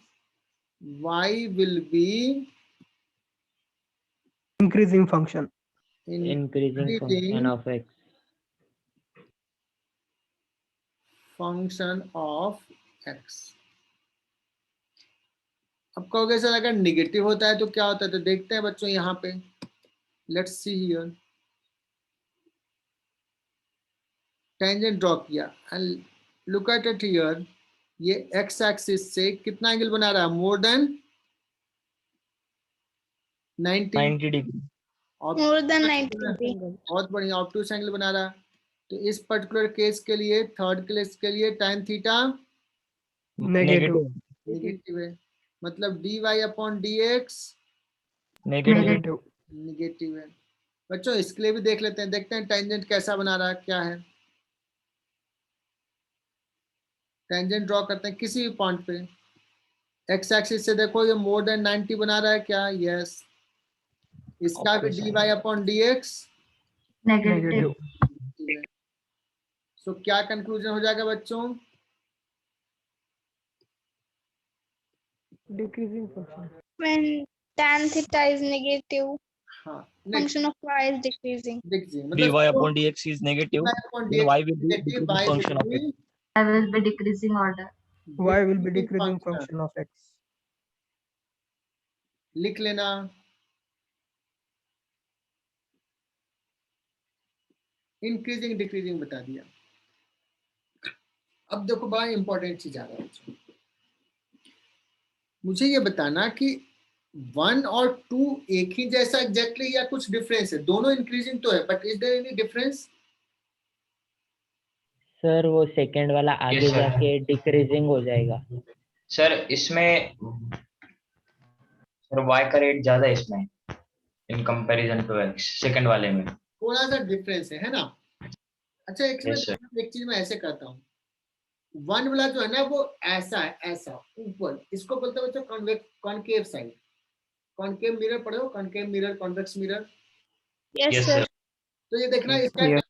y will be increasing function. Increasing function of x. Function of x। अब कहोगे सर अगर निगेटिव होता है तो क्या होता है, तो देखते हैं बच्चों यहाँ पे, let's see here. Tangent draw किया and look at it here, ये x एक्सिस से कितना एंगल बना रहा है, more than 90, 90 degree. More than obtuse 90 angle, degree. बहुत बढ़िया, ऑब्टूस एंगल बना रहा है। तो इस पर्टिकुलर केस के लिए, थर्ड केस के लिए tan थीटा Negative. नेगेटिव है, मतलब dy/dx Negative. Negative. नेगेटिव है। बच्चों इसके लिए भी देख लेते हैं, देखते हैं टेंजेंट कैसा बना रहा है, क्या है। टेंजेंट ड्रॉ करते हैं किसी भी पॉइंट पे। एक्स एक्सिस से देखो ये मोर देन 90 बना रहा है क्या? यस। इसका भी dy/dx Negative. सो क्या कंक्लूजन हो जाएगा बच्चों? Decreasing function. When tan theta is negative, हाँ next function of y is decreasing. देखिए, dy मतलब upon dx is negative, then dy/dx y will be negative, decreasing y function will of be x. I will be decreasing order. Y will be decreasing decreasing function। function of x. लिख लेना। Increasing decreasing बता दिया। अब देखो बड़ा important चीज आ रहा है बच्चों, मुझे ये बताना कि 1 और 2 एक ही जैसा एग्जैक्टली या कुछ डिफरेंस है? दोनों इंक्रीजिंग तो है, but is there any difference? Sir वो सेकंड वाला आगे sir. जाके डिक्रीजिंग हो जाएगा। सर इसमें सर y का रेट ज्यादा है इसमें in comparison to x second वाले में। थोड़ा सा डिफरेंस है ना? अच्छा एक Yes, sir. चीज मैं ऐसे करता हूँ, 1 वाला जो है ना वो ऐसा है, ऐसा ऊपर, इसको बोलते हैं बच्चों कॉनकेव साइड। कॉनकेव मिरर पढ़े हो? Concave mirror, convex mirror. Yes, Yes, sir. sir. तो ये देखना, इसका Yes.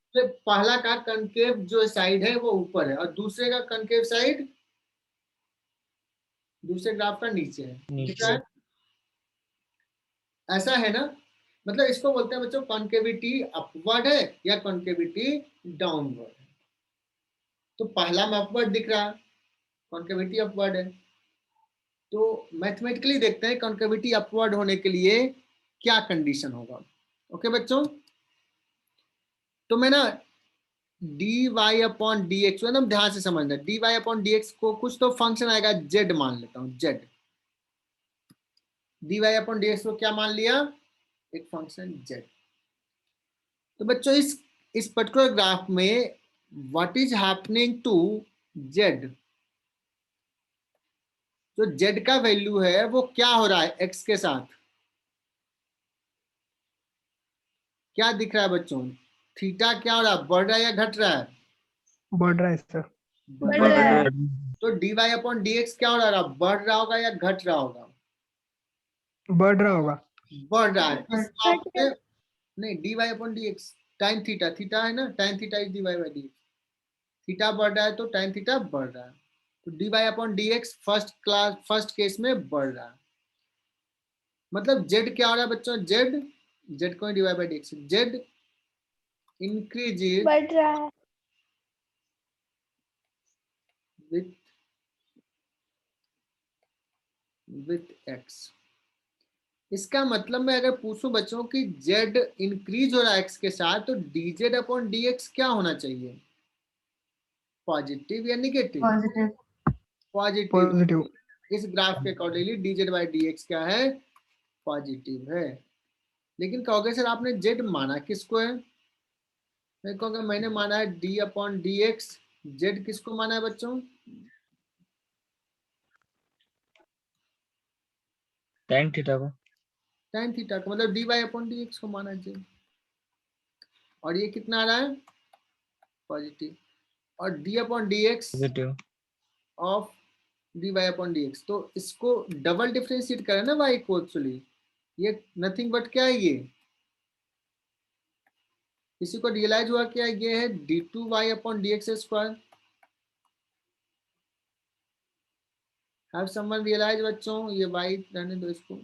पहला का कॉनकेव जो साइड है वो ऊपर है और दूसरे का कॉनकेव साइड दूसरे ग्राफ का नीचे है। नीचे। दिख रहा है? ऐसा है ना? मतलब इसको बोलते हैं बच्चों कॉन्केविटी अपवर्ड है या कॉन्केविटी डाउनवर्ड है। तो पहला में अपवर्ड दिख रहा है, कॉन्केविटी अपवर्ड है। तो मैथमेटिकली देखते हैं कॉन्केविटी अपवर्ड होने के लिए क्या कंडीशन होगा। ओके बच्चों, तो मैं ना dy/dx एकदम ध्यान से समझना, dy/dx को कुछ तो फंक्शन आएगा z मान लेता हूं, z। dy/dx को क्या मान लिया? एक फंक्शन z। तो बच्चों इस पर्टिकुलर ग्राफ में what is happening to z? जो z का वैल्यू है वो क्या हो रहा है x के साथ? क्या दिख रहा है बच्चों? थीटा क्या हो रहा है, बढ़ रहा है या घट रहा है? बढ़ रहा है सर। बढ़ बढ़ रहा रहा है। है। तो dy/dx क्या हो रहा है, बढ़ रहा होगा या घट रहा होगा? बढ़ रहा होगा। बढ़ रहा है। इस ग्राफ घट में नहीं, dy/dx tan थीटा, थीटा है ना, tan theta is dy/dx। Theta बढ़ रहा है तो tan थीटा बढ़ रहा है, तो dy/dx फर्स्ट केस में बढ़ रहा है। मतलब z क्या हो रहा है बच्चों? z को dy/dx, z इंक्रीजेस बढ़ रहा है। With x। इसका मतलब मैं अगर पूछूं बच्चों कि z इंक्रीज हो रहा है x के साथ, तो dz/dx क्या होना चाहिए? पॉजिटिव या निगेटिव? Positive. पॉजिटिव। पॉजिटिव। इस ग्राफ के अकॉर्डिंगली dz/dx क्या है? पॉजिटिव है। लेकिन कहोगे सर आपने z माना किसको है? मैं कहूँगा मैंने माना है d/dx। z किसको माना है बच्चों? tan थीटा को। tan थीटा को, मतलब dy/dx को माना है z। और ये कितना आ रहा है? पॉजिटिव। और d/dx पॉजिटिव। ऑफ dy/dx, तो इसको डबल डिफरेंशिएट करें ना y को, एक्चुअली ये नथिंग बट क्या है, ये किसी को रियलाइज हुआ क्या? ये है d2y/dx²। हैव समवन रियलाइज बच्चों? ये y रहने दो इसको।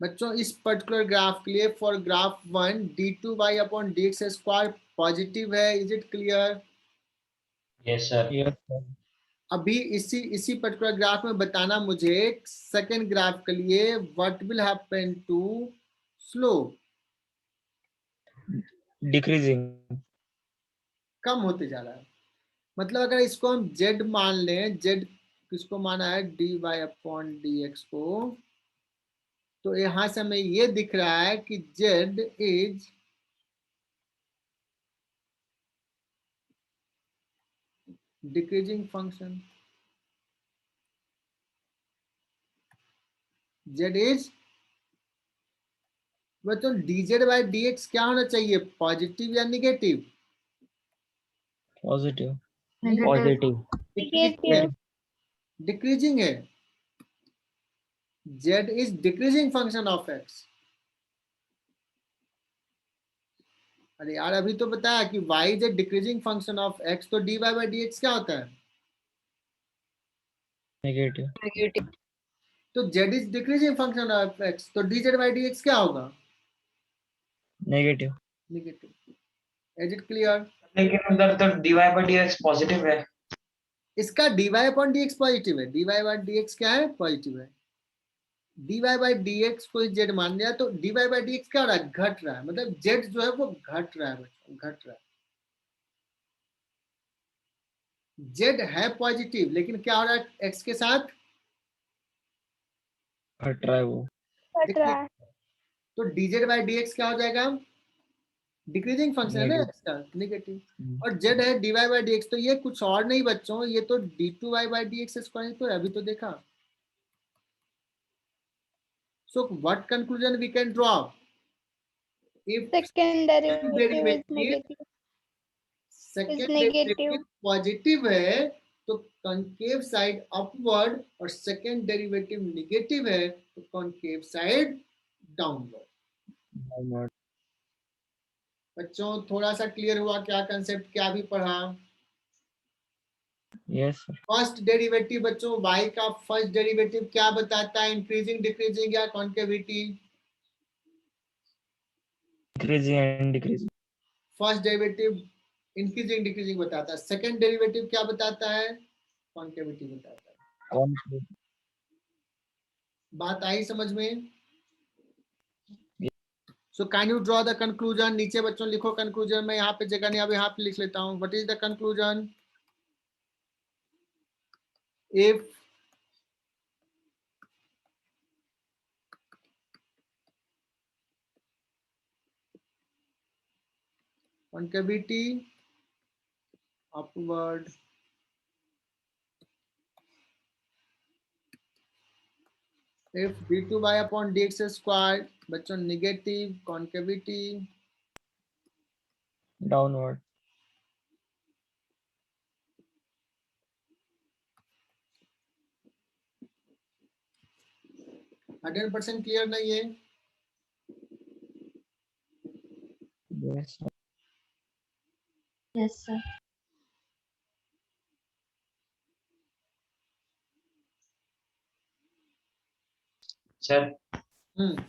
बच्चों इस पर्टिकुलर ग्राफ के लिए फॉर ग्राफ 1 d2y/dx² पॉजिटिव है। Is it clear? Yes, sir. Yes, sir. अभी इसी पर्टिकुलर ग्राफ में बताना मुझे सेकेंड ग्राफ के लिए what will happen to slope? Decreasing. कम होते जा रहा है। मतलब अगर इसको हम z मान लें, z किसको माना है, dy/dx को, तो यहां से हमें ये दिख रहा है कि z is decreasing function, z is, बच्चों dz/dx क्या होना चाहिए, पॉजिटिव या negative? Positive. Positive. Negative. Decreasing है, z is decreasing function of x। अरे यार अभी तो बताया कि y is a decreasing function of x, तो dy/dx क्या होता है, Negative. तो z is decreasing function of x, तो dz/dx क्या होगा, Negative. Negative. Is it clear? लेकिन उधर तो dy/dx पॉजिटिव है। इसका dy/dx पॉजिटिव है, dy/dx क्या है, पॉजिटिव है। dy/dx को z मान लिया तो dy/dx क्या हो रहा है, घट रहा है, मतलब z जो है वो घट रहा है बच्चों, घट रहा है। z है पॉजिटिव लेकिन क्या हो रहा है x के साथ, घट रहा है वो। घट रहा है। तो dz/dx क्या हो जाएगा, डिक्रीजिंग फंक्शन है ना Negative. x का, नेगेटिव। हम्म। और z है dy/dx, तो ये कुछ और नहीं बच्चों, ये तो d2y/dx स्क्वायर तो है, अभी तो देखा। So what conclusion we can draw? If Second derivative is derivative negative. Second negative. Derivative positive है तो कॉन्केव साइड अपवर्ड, और सेकेंड डेरिवेटिव निगेटिव है तो कॉन्केव साइड डाउनवर्ड। Downward. बच्चों थोड़ा सा क्लियर हुआ क्या कंसेप्ट, क्या भी पढ़ा? Yes, sir. फर्स्ट डेरिवेटिव बच्चों y का फर्स्ट डेरिवेटिव क्या बताता है, इंक्रीजिंग डिक्रीजिंग या concavity? Increasing and decreasing. First derivative increasing decreasing बताता है, सेकेंड डेरिवेटिव क्या बताता है, कॉन्केविटी बताता है। Concave. बात आई समझ में? So can you draw the conclusion? नीचे बच्चों लिखो कंक्लूजन, मैं यहाँ पे जगह नहीं, अब यहाँ पे लिख लेता हूँ। What is the conclusion? If concavity upward if d2y/dx square बच्चों नेगेटिव, concavity Downward. 100% क्लियर नहीं है? Yes, sir. Yes, sir. Sir हम्म,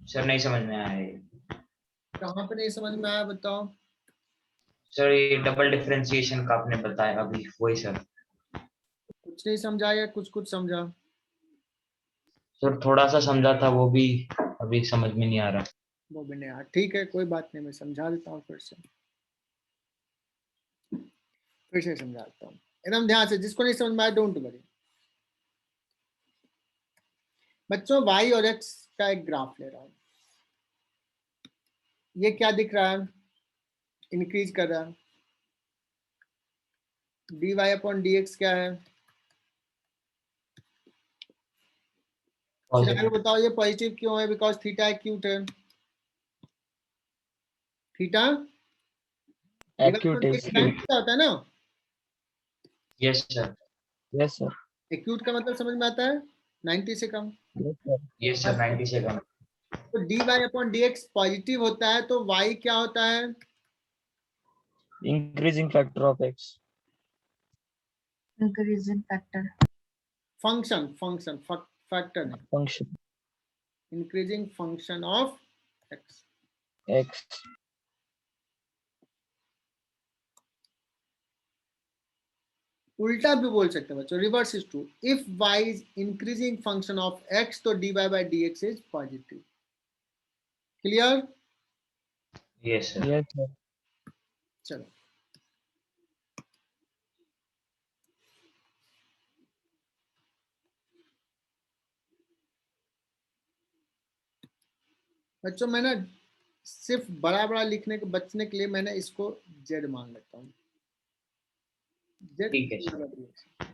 सर नहीं समझ में आया ये। कहाँ पे नहीं समझ में आया बताओ? सर ये डबल डिफरेंशिएशन का आपने बताया अभी, वही सर। कुछ नहीं समझा या कुछ कुछ समझा? सर थोड़ा सा समझा था, वो भी अभी समझ में नहीं आ रहा। वो भी नहीं आया, ठीक है कोई बात नहीं, मैं समझा देता हूँ फिर से समझा देता हूँ एकदम ध्यान से, जिसको नहीं समझ में आया डोंट वरी। बच्चों y और x का एक ग्राफ ले रहा हूँ, ये क्या दिख रहा है, इंक्रीज कर रहा है। dy/dx क्या है, Positive. बताओ ये पॉजिटिव क्यों है, बिकॉज थीटा एक्यूट है। Theta Acute is. क्या होता है ना, yes sir. Yes, sir. Acute का मतलब समझ में आता है, 90 से कम। Yes, sir. यस सर 90 से कम। तो dy/dx पॉजिटिव होता है तो y क्या होता है, Increasing factor of x. Increasing factor. Function, function factor नहीं, Function. Increasing function of x। X. उल्टा भी बोल सकते हैं बच्चों, reverse is true. If y is increasing function of x तो dy/dx is positive. Clear? Yes sir. Yes, sir. चलो बच्चों मैं ना सिर्फ बड़ा बड़ा लिखने के बचने के लिए मैंने इसको जेड मान लेता हूँ। ठीक है सर। जेड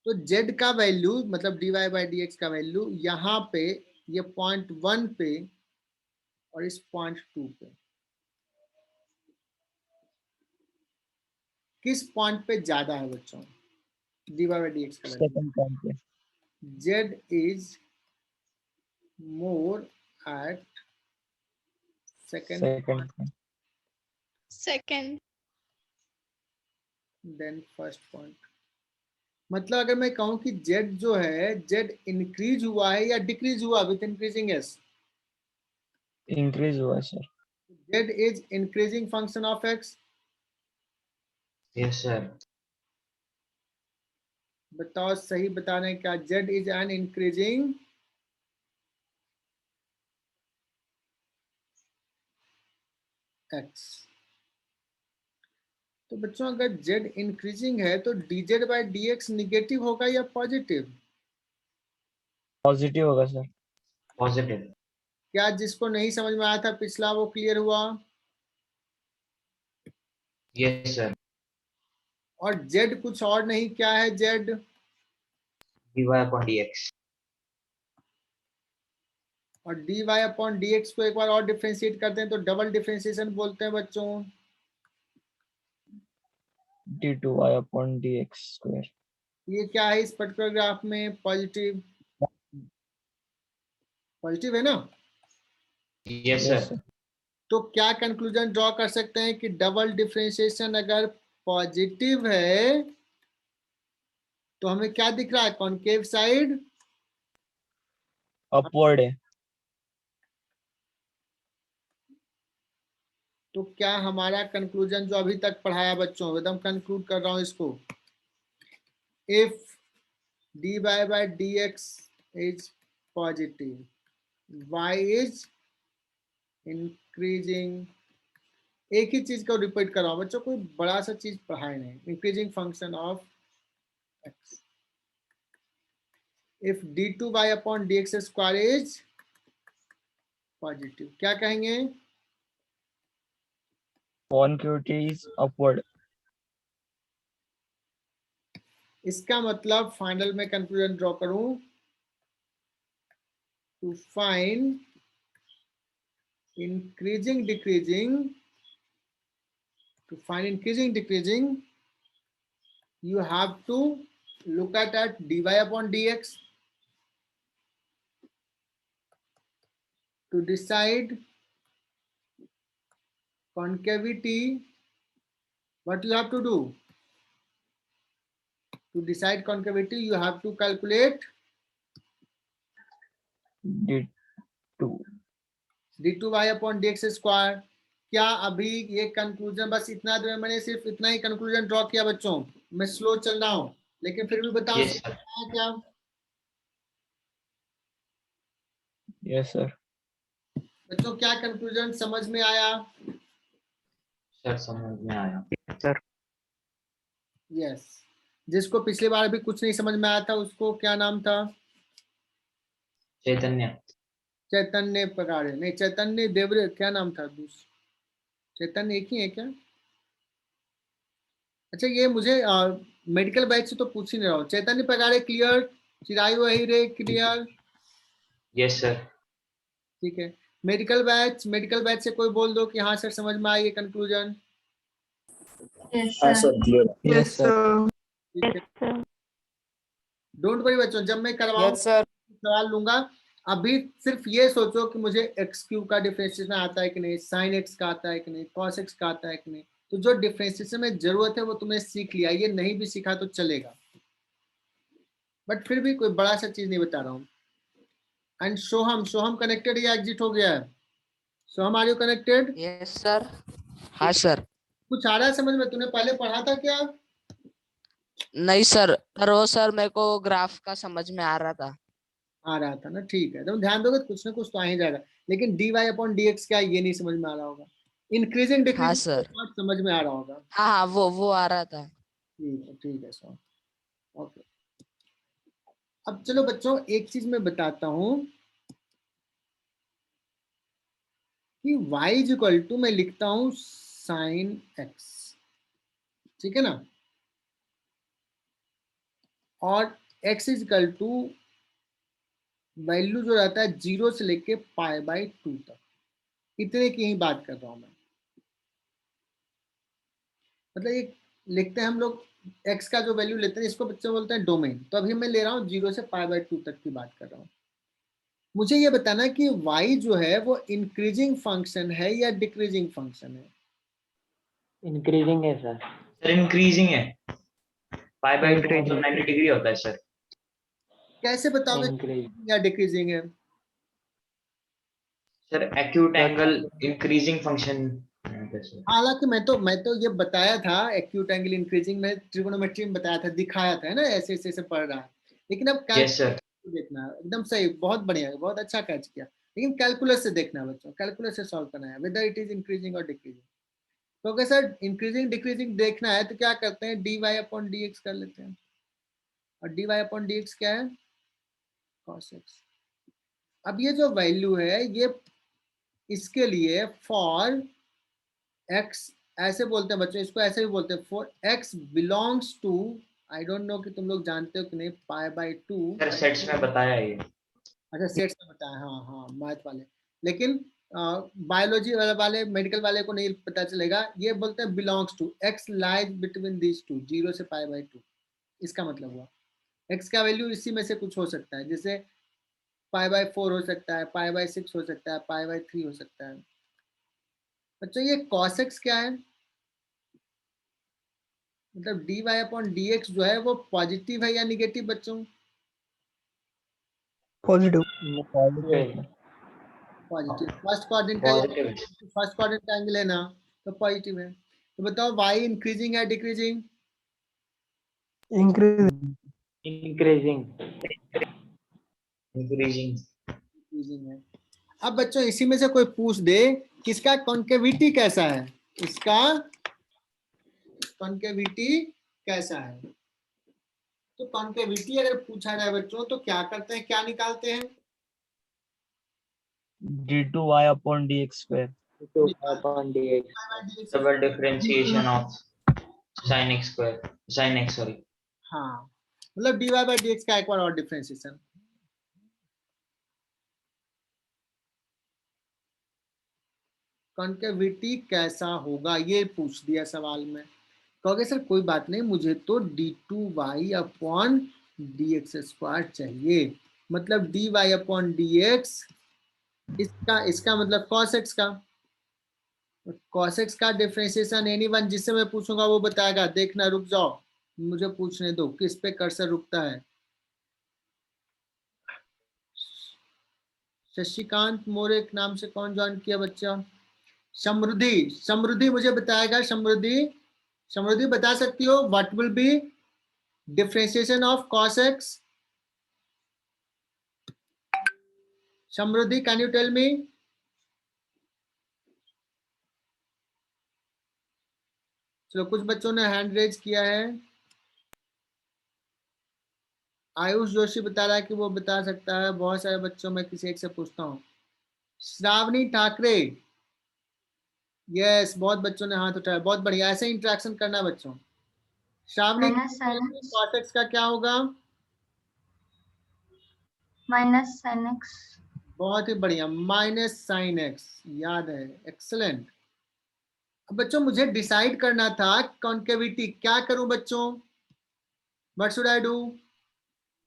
तो जेड का वैल्यू मतलब dy बाई डी एक्स का वैल्यू यहाँ पे ये 0.1 पे और इस 0.2 पे किस पॉइंट पे ज्यादा है बच्चों? dy बाई डी एक्स का वैल्यू Second point पे. z is more at second Second point. Second. than first point। मतलब अगर मैं कहूं कि z जो है z इंक्रीज हुआ है या डिक्रीज हुआ विथ इंक्रीजिंग s? Increase हुआ है sir. z is increasing function of x। Yes sir. बताओ सही बता रहे हैं क्या? z is an increasing x। तो बच्चों अगर z इंक्रीजिंग है तो dz by D x negative होगा या पॉजिटिव? Positive होगा sir. पॉजिटिव। क्या जिसको नहीं समझ में आया था पिछला वो क्लियर हुआ? Yes sir. और z कुछ और नहीं, क्या है z? dy upon dx। और dy अपॉन डी एक्स को एक बार और डिफ्रेंशिएट करते हैं तो डबल डिफ्रेंशिएशन बोलते हैं बच्चों। d2y upon dx square. ये क्या है इस पर्टिकुलर ग्राफ में? पॉजिटिव। पॉजिटिव है ना? Yes Yes sir. sir. तो क्या कंक्लूजन ड्रॉ कर सकते हैं कि डबल डिफ्रेंशिएशन अगर पॉजिटिव है तो हमें क्या दिख रहा है? कॉनकेव साइड Upward है. तो क्या हमारा कंक्लूजन जो अभी तक पढ़ाया बच्चों, एकदम कंक्लूड कर रहा हूं इसको, if dy by dx is positive, y is increasing। एक ही चीज को रिपीट कर रहा हूं बच्चों, कोई बड़ा सा चीज पढ़ाए नहीं। Increasing function of x। If d2y upon dx square is positive, क्या कहेंगे? Concavity is upward. इसका मतलब फाइनल में कंक्लूजन ड्रॉ करूं, to find increasing decreasing, to find increasing decreasing you have to look at dy upon dx to decide concavity. What you have to do to decide concavity? You have to calculate d2. d2y upon dx square. क्या अभी ये conclusion बस इतना देर मैंने सिर्फ इतना ही conclusion draw किया बच्चों? मैं स्लो चल रहा हूं लेकिन फिर भी बताओ यस सर। क्या? Yes sir. बच्चों क्या कंक्लूजन समझ में आया? सर समझ में आया। यस। जिसको पिछली बार भी कुछ नहीं समझ में आया था उसको क्या नाम था? चैतन्य। चैतन्य पगाड़े नहीं, चैतन्य देवरे, क्या नाम था दूसरा? चैतन्य एक ही है क्या? अच्छा ये मुझे मेडिकल बैच से तो पूछ ही नहीं रहा हूँ। Chaitanya Pagade clear? Chirayu Ahire clear? Yes sir. ठीक है। मेडिकल बैच से कोई बोल दो कि हाँ सर समझ में आई ये conclusion. Yes, sir. Yes, sir. ठीक है, डोंट वरी बच्चों, जब मैं करवाऊँ सवाल लूंगा। अभी सिर्फ ये सोचो कि मुझे एक्स क्यूब का डिफरेंशिएशन आता है कि नहीं, साइन एक्स का आता है कि नहीं, कॉस एक्स का आता है कि नहीं। तो जो डिफरेंशिएशन में जरूरत है वो तुमने सीख लिया, ये नहीं भी सीखा तो चलेगा, बट फिर भी कोई बड़ा सा चीज नहीं बता रहा हूँ। एंड सोहम कनेक्टेड या एग्जिट हो गया है? Soham are you connected? Yes sir. हाँ सर। कुछ आ रहा है समझ में? तूने पहले पढ़ा था क्या? नहीं सर, पर वो सर मेरे को ग्राफ का समझ में आ रहा था। आ रहा था ना, ठीक है। तुम ध्यान दोगे तो कुछ ना कुछ तो आ ही जाएगा। लेकिन dy अपॉन dx क्या ये नहीं समझ में आ रहा होगा। इंक्रीजिंग हाँ डिक्रीजिंग सर। समझ में आ रहा होगा। हाँ हाँ, वो आ रहा था। ठीक है सर, ओके। अब चलो बच्चों एक चीज मैं बताता हूं। कि y इज इक्वल टू मैं लिखता हूं साइन x, ठीक है ना, और x is equal to value जो रहता है 0 से लेके π/2 तक, इतने की ही बात कर रहा हूं मैं। मतलब ये लिखते हैं हम लोग x का जो वैल्यू लेते हैं इसको बच्चे बोलते हैं डोमेन, तो अभी मैं ले रहा हूँ 0 से π/2 तक की बात कर रहा हूँ। मुझे ये बताना कि y जो है वो इंक्रीजिंग फंक्शन है या डिक्रीजिंग फंक्शन है? इंक्रीजिंग है सर। सर इंक्रीजिंग है, π/2 Increasing. मतलब 90 डिग्री होता है सर। कैसे बताओगे Increase. या डिक्रीजिंग है? Sir acute angle increasing function है सर। हालांकि मैं तो ये बताया था एक्यूट एंगल इंक्रीजिंग में ट्रिगोनोमेट्री में बताया था, दिखाया था, है ना, ऐसे ऐसे ऐसे पढ़ रहा है। लेकिन अब यस सर। देखना है, एकदम सही, बहुत बढ़िया, बहुत अच्छा कैच किया। लेकिन कैलकुलस से देखना है बच्चों, कैलकुलस से सॉल्व करना है वेदर इट इज इंक्रीजिंग और डिक्रीजिंग। तो अगर सर इंक्रीजिंग डिक्रीजिंग देखना है तो क्या करते हैं, dy/dx कर लेते हैं। और dy/dx क्या है, cos x। अब ये जो वैल्यू है ये इसके लिए फॉर x, ऐसे बोलते हैं बच्चों, इसको ऐसे भी बोलते हैं, for x belongs to, I don't know कि तुम लोग जानते हो कि नहीं, π/2। सर सेट्स में बताया ये। अच्छा सेट्स में बताया, हाँ हाँ मैथ वाले, लेकिन बायोलॉजी वाले मेडिकल वाले को नहीं पता चलेगा। ये बोलते हैं belongs to, x lies between these two, 0 से π/2। इसका मतलब हुआ x का वैल्यू इसी में से कुछ हो सकता है, जैसे π/4 हो सकता है, π/6 हो सकता है, π/3 हो सकता है। बच्चों ये cos x क्या है, मतलब dy/dx जो है वो पॉजिटिव है या निगेटिव बच्चों? Positive. Positive. Positive. First quadrant positive. का एंगल है ना, तो पॉजिटिव है। तो बताओ y इंक्रीजिंग है decreasing? Increase. Increasing. Increasing. Increasing है। अब बच्चों इसी में से कोई पूछ दे कि इसका कॉन्केविटी कैसा है, इसका कॉन्केविटी कैसा है, तो कॉन्केविटी अगर पूछा जाए बच्चों तो क्या करते हैं, क्या निकालते हैं? d2y upon dx square. Upon dx। Double differentiation of sin x square, sin x sorry. हाँ, मतलब dy/dx का एक बार और डिफरेंशिएशन। कॉन्केविटी कैसा होगा ये पूछ दिया सवाल में, कहोगे सर कोई बात नहीं, मुझे तो d2y/dx² चाहिए, मतलब dy/dx, इसका मतलब cos x का, cos x का डिफरेंशिएशन एनीवन जिससे मैं पूछूंगा वो बताएगा। देखना, रुक जाओ, मुझे पूछने दो किस पे कर्सर रुकता है। शशिकांत मोरे के नाम से कौन ज्वाइन किया बच्चा? समृद्धि, समृद्धि मुझे बताएगा। समृद्धि बता सकती हो what will be differentiation of cos x? Samriddhi can you tell me? चलो कुछ बच्चों ने हैंड रेज किया है। आयुष जोशी बता रहा है कि वो बता सकता है। बहुत सारे बच्चों में किसी एक से पूछता हूँ। श्रावणी ठाकरे, यस, बहुत बच्चों ने हाथ उठाया, बहुत बढ़िया, ऐसे इंटरेक्शन करना बच्चों। श्रावणी, cos x का क्या होगा? -sin x। बहुत ही बढ़िया, -sin x, याद है, एक्सलेंट। अब बच्चों मुझे डिसाइड करना था कॉन्केविटी, क्या करूं बच्चों, व्हाट शुड आई डू?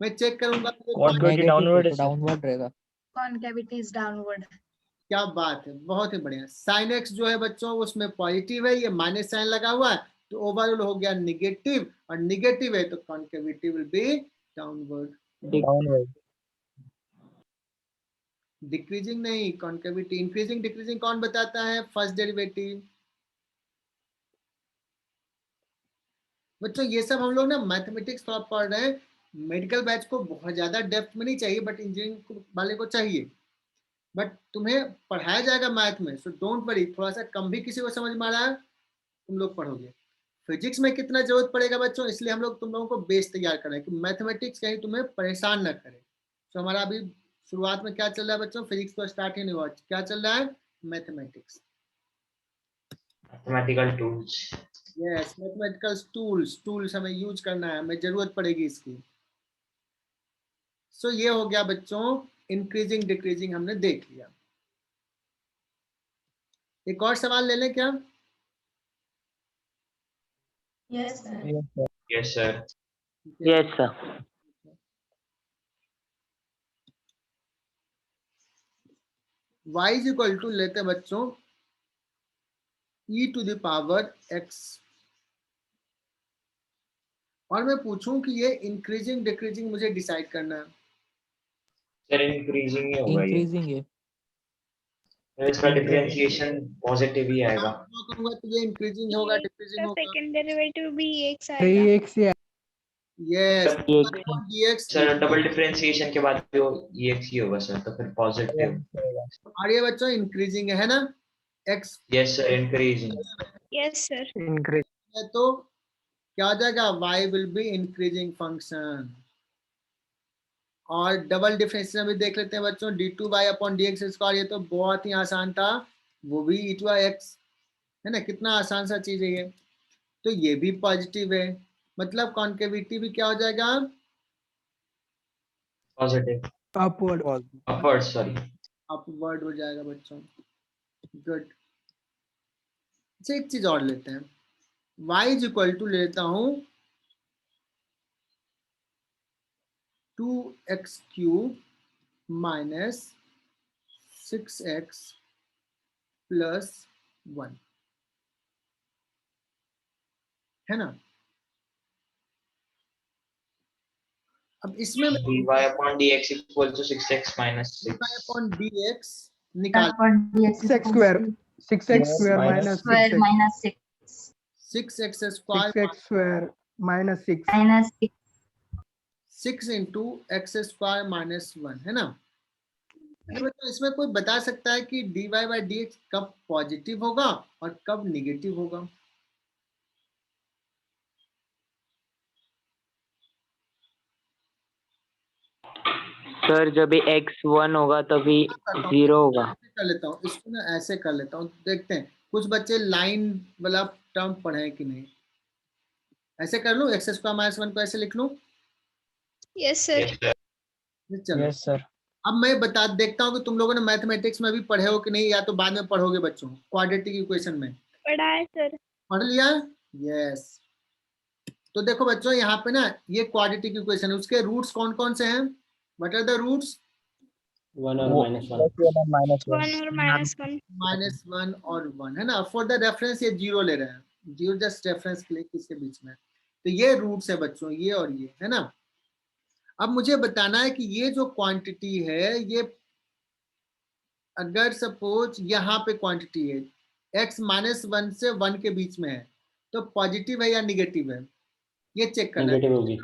मैं चेक करूंगा Concavity downward है sir. डाउनवर्ड रहेगा। Concavity is downward। क्या बात है, बहुत ही बढ़िया। sin x जो है बच्चों उसमें पॉजिटिव है, ये माइनस साइन लगा हुआ है, तो ओवरऑल हो गया निगेटिव, और निगेटिव है तो concavity will be downward. Downward. Decreasing नहीं, कॉन्केविटी। इंक्रीजिंग डिक्रीजिंग कौन बताता है? First derivative. बच्चों ये सब हम लोग ना मैथमेटिक्स थोड़ा पढ़ रहे हैं, मेडिकल बैच को बहुत ज्यादा डेप्थ में नहीं चाहिए, बट इंजीनियरिंग वाले को चाहिए। बट तुम्हें पढ़ाया जाएगा मैथ में, सो डोंट वरी, थोड़ा सा कम भी किसी को समझ में आ रहा है तुम लोग पढ़ोगे। फिजिक्स में कितना जरूरत पड़ेगा बच्चों, इसलिए हम लोग तुम लोगों को बेस तैयार कर रहे हैं कि मैथमेटिक्स कहीं तुम्हें परेशान ना करे। तो हमारा अभी शुरुआत में क्या चल रहा है बच्चों, फिजिक्स तो स्टार्ट ही नहीं हुआ, क्या चल रहा है, mathematics. Mathematical tools. Yes, mathematical tools हमें यूज करना है, हमें जरूरत पड़ेगी इसकी। सो ये हो गया बच्चों, इंक्रीजिंग डिक्रीजिंग हमने देख लिया। एक और सवाल ले लें क्या? Yes, sir. Yes, sir. Yes sir. Yes sir. y is equal to लेते हैं बच्चों e to the power x, और मैं पूछूं कि ये इंक्रीजिंग डिक्रीजिंग मुझे डिसाइड करना है। सर इंक्रीजिंग ही होगा ये, इंक्रीजिंग है। तो इसका डिफरेंशिएशन पॉजिटिव ही आएगा। मैं कहूंगा तो ये इंक्रीजिंग होगा, डिक्रीजिंग होगा। सेकंड डेरिवेटिव भी x यही आएगा। एक से यस, एक dx। सर डबल डिफरेंशिएशन के बाद जो ये ही होगा सर, तो फिर पॉजिटिव। और ये बच्चों इंक्रीजिंग है ना, x yes sir increasing. Yes, sir. Increase. है तो क्या हो जाएगा, y will be increasing function. और डबल डिफरेंशिएशन भी देख लेते हैं बच्चों, d2y अपॉन dx स्क्वायर, ये तो बहुत ही आसान था, वो भी e2x है ना, कितना आसान सा चीज है ये। तो ये भी पॉजिटिव है, मतलब कॉन्केविटी भी क्या हो जाएगा, positive. Upward. Upward sorry. Upward हो जाएगा बच्चों। गुड। अच्छा एक चीज और लेते हैं, y इज इक्वल टू लेता हूं 2x cube minus 6x plus 1, है ना। अब इसमें dy upon dx equal to 6x minus 6। Upon dx निकाल, Upon dx X square, 6x Yes, square minus minus square 6x, minus 6 6x square 6x square minus 6, minus 6 6 into x square minus 1, है ना। तो इसमें कोई बता सकता है कि dy बाई dx कब पॉजिटिव होगा और कब निगेटिव होगा? सर जब x 1 होगा तभी 0 होगा। ऐसे कर लेता हूँ इसको ना, ऐसे कर लेता हूँ, देखते हैं कुछ बच्चे लाइन वाला टर्म पढ़े हैं कि नहीं। ऐसे कर लूँ, एक्स स्क्वायर माइनस 1 को ऐसे लिख लूँ। Yes, sir. चलो Yes, sir. अब मैं बता देखता हूँ कि तुम लोगों ने मैथमेटिक्स में भी पढ़े हो कि नहीं, या तो बाद में पढ़ोगे बच्चों, क्वाड्रेटिक इक्वेशन में पढ़ा है सर। पढ़ लिया। यस, तो देखो बच्चों यहाँ पे ना ये क्वाड्रेटिक इक्वेशन है, उसके रूट्स कौन कौन से हैं, व्हाट आर द रूट्स? 1 और -1। Plus 1 and minus 1. 1 और -1। -1 और 1, है ना। फॉर द रेफरेंस ये 0 ले रहे हैं, 0 जस्ट रेफरेंस के लिए किसके बीच में। तो ये रूट्स है बच्चों, ये और ये, है ना। अब मुझे बताना है कि ये जो क्वांटिटी है, ये अगर सपोज यहाँ पे क्वांटिटी है x -1 से 1 के बीच में है, तो पॉजिटिव है या निगेटिव है, ये चेक करना है। नेगेटिव होगी।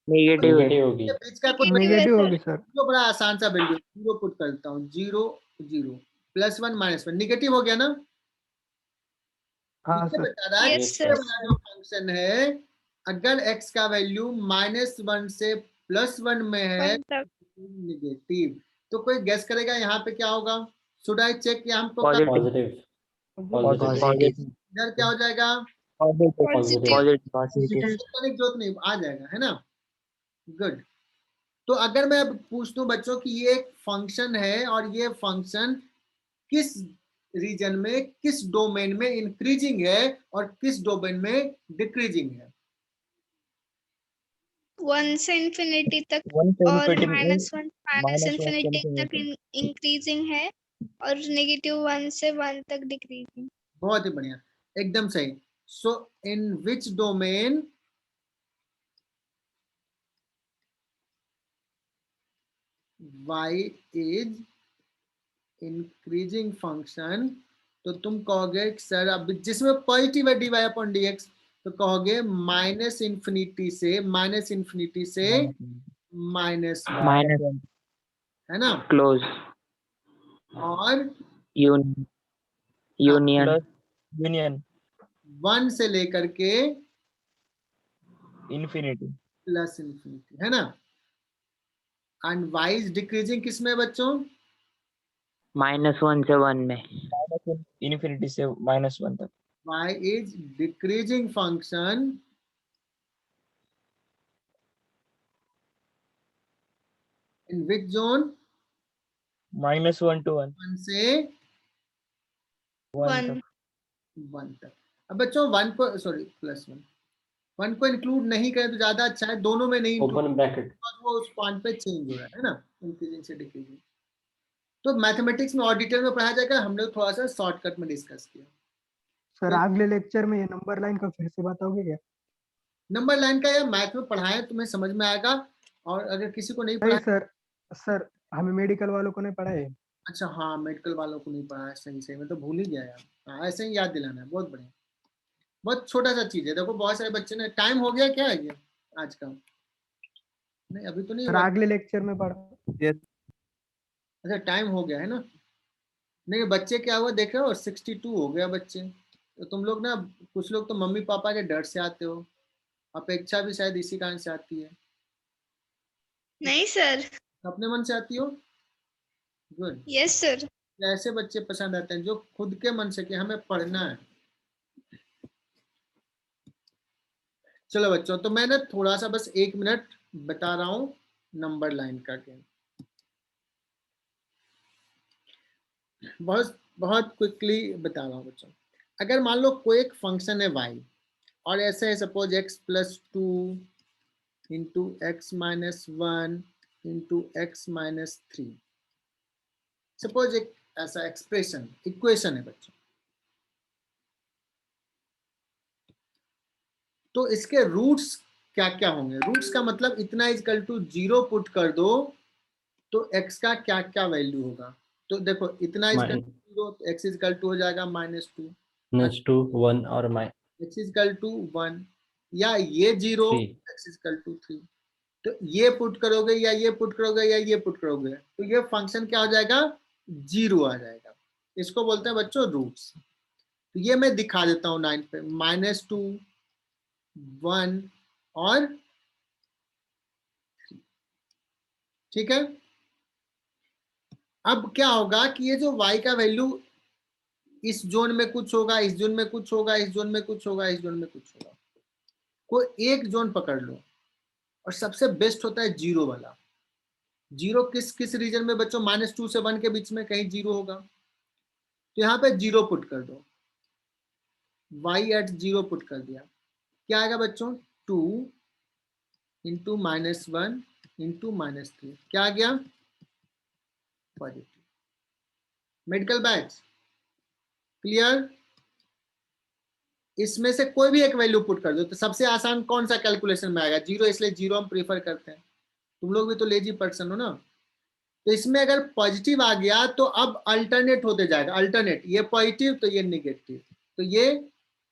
नेगेटिव है। नेगेटिव होगी। ये बीच का कोई नेगेटिव होगी सर। तो बड़ा आसान सा वैल्यू 0 पुट करता हूँ, 0 0 +1 -1 निगेटिव हो गया ना। हाँ ये सर। बता रहा है Yes, कि sir. ये वाला जो फंक्शन है, अगर x का वैल्यू -1 से +1 में है 1 तक। निगेटिव, तो कोई गेस करेगा यहाँ पे क्या होगा? शुड आई चेक या हमको पॉजिटिव। पॉजिटिव। पॉजिटिव। इधर क्या हो जाएगा? Positive. पॉजिटिव। पॉजिटिव। करने की जरूरत नहीं, आ जाएगा, है ना। गुड। तो अगर मैं अब पूछ दूं बच्चों कि ये एक फंक्शन है और ये फंक्शन किस रीजन में, किस डोमेन में इंक्रीजिंग है और किस डोमेन में डिक्रीजिंग है? 1 से इंफिनिटी तक 1 से और infinity में -1 minus 1 से इंफिनिटी तक infinity. इंक्रीजिंग है और -1 से 1 तक डिक्रीजिंग। बहुत ही बढ़िया, एकदम सही। So in which domain y is increasing function, तो तुम कहोगे सर अब जिसमें पॉजिटिव है dy अपॉन dx, तो कहोगे -∞ से -1, माइनस है ना। क्लोज और यूनियन Plus union 1 से लेकर के infinity. +∞, है ना। एंड y इज डिक्रीजिंग किसमें बच्चों? -1 से 1 में। इन्फिनिटी से -1 तक। y is decreasing function in which zone? -1 to 1 1 से 1 1 तक। 1 तक। अब बच्चों 1 को सॉरी +1 1 को इंक्लूड नहीं करें तो ज्यादा अच्छा है, दोनों में नहीं include Open bracket. वो उस पॉइंट पे चेंज हो रहा है ना, इंक्रीजिंग से डिक्रीजिंग। तो मैथमेटिक्स में और डिटेल में पढ़ाया जाएगा, हम लोग थोड़ा सा शॉर्टकट में डिस्कस किया। सर अगले लेक्चर में ये नंबर लाइन का फिर से बताओगे क्या? नंबर लाइन का या मैथ में पढ़ाएं तुम्हें समझ में आएगा, और अगर किसी को नहीं नहीं पढ़ा, सर हमें मेडिकल वालों को नहीं पढ़ा है। अच्छा हाँ मेडिकल वालों को नहीं पढ़ा है, सही सही मैं तो भूल ही गया यार। हाँ ऐसे ही याद दिलाना है, बहुत बढ़िया, बहुत छोटा सा चीज है। देखो बहुत सारे बच्चे ने, टाइम हो गया क्या है ये आज का? नहीं अभी तो नहीं सर हुआ। अगले लेक्चर में पढ़ा। अच्छा टाइम हो गया है ना? नहीं बच्चे क्या हुआ देख रहे हो, 62 हो गया बच्चे। तो तुम लोग ना, कुछ लोग तो मम्मी पापा के डर से आते हो, अपेक्षा भी शायद इसी कारण से आती है। नहीं सर। अपने मन से आती हो? गुड। Yes sir. ऐसे बच्चे पसंद आते हैं जो खुद के मन से कि हमें पढ़ना है। चलो बच्चों, तो मैं ना थोड़ा सा बस 1 मिनट बता रहा हूँ नंबर लाइन का गेम, बहुत बहुत क्विकली बता रहा हूँ बच्चों। अगर मान लो कोई एक फंक्शन है y और ऐसे है suppose x+2 into x-1 into x-3, suppose एक ऐसा एक्सप्रेशन इक्वेशन है बच्चों। तो इसके रूट्स क्या क्या होंगे? रूट्स का मतलब इतना इक्वल टू 0 पुट कर दो तो x का क्या क्या वैल्यू होगा। तो देखो इतना इक्वल टू 0 तो x इक्वल टू हो जाएगा -2, -2 1 और x इक्वल टू 1, या ये 0 3. x equal to 3। तो ये पुट करोगे या ये पुट करोगे या ये पुट करोगे तो ये फंक्शन क्या हो जाएगा? 0 आ जाएगा। इसको बोलते हैं बच्चों रूट्स। तो ये मैं दिखा देता हूँ 9 पे, -2 1 और 3। ठीक है, अब क्या होगा कि ये जो y का वैल्यू इस जोन में कुछ होगा, इस जोन में कुछ होगा, इस जोन में कुछ होगा, इस जोन में कुछ होगा। कोई एक जोन पकड़ लो, और सबसे बेस्ट होता है 0 वाला। 0 किस किस रीजन में बच्चों? -2 से 1 के बीच में कहीं 0 होगा, तो यहाँ पे 0 पुट कर दो, y@0 पुट कर दिया, क्या आएगा बच्चों? 2 इंटू -1 इंटू -3, क्या आ गया? पॉजिटिव। Medical batch clear? इसमें से कोई भी एक वैल्यू पुट कर दो, तो सबसे आसान कौन सा कैलकुलेशन में आएगा? 0, इसलिए 0 हम प्रीफर करते हैं। तुम लोग भी तो लेजी पर्सन हो ना। तो इसमें अगर पॉजिटिव आ गया तो अब अल्टरनेट होते जाएगा, अल्टरनेट, ये पॉजिटिव तो ये निगेटिव, तो ये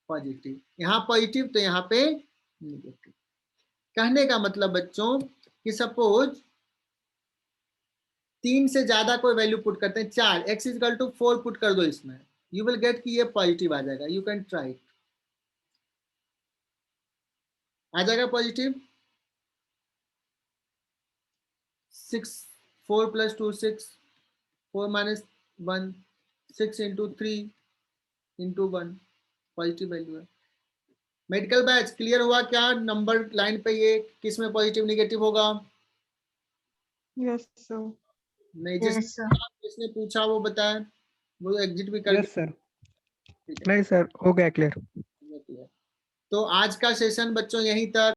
पॉजिटिव, यहाँ पॉजिटिव तो यहाँ पे निगेटिव। कहने का मतलब बच्चों कि सपोज 3 से ज्यादा कोई वैल्यू पुट करते हैं, 4, x इक्वल टू 4 पुट कर दो इसमें, यू विल गेट कि ये पॉजिटिव आ जाएगा। यू कैन ट्राई इट, आ जाएगा positive. 6 4 + 2 6, 4 - 1 6 into 3 into 1, positive value है। मेडिकल बैच क्लियर हुआ क्या? नंबर लाइन पे ये किस में पॉजिटिव निगेटिव होगा? Yes sir. नहीं, जिसने पूछा वो बताए, वो एग्जिट भी कर यस सर। ठीक है, नहीं सर हो गया क्लियर। तो आज का सेशन बच्चों यहीं तक।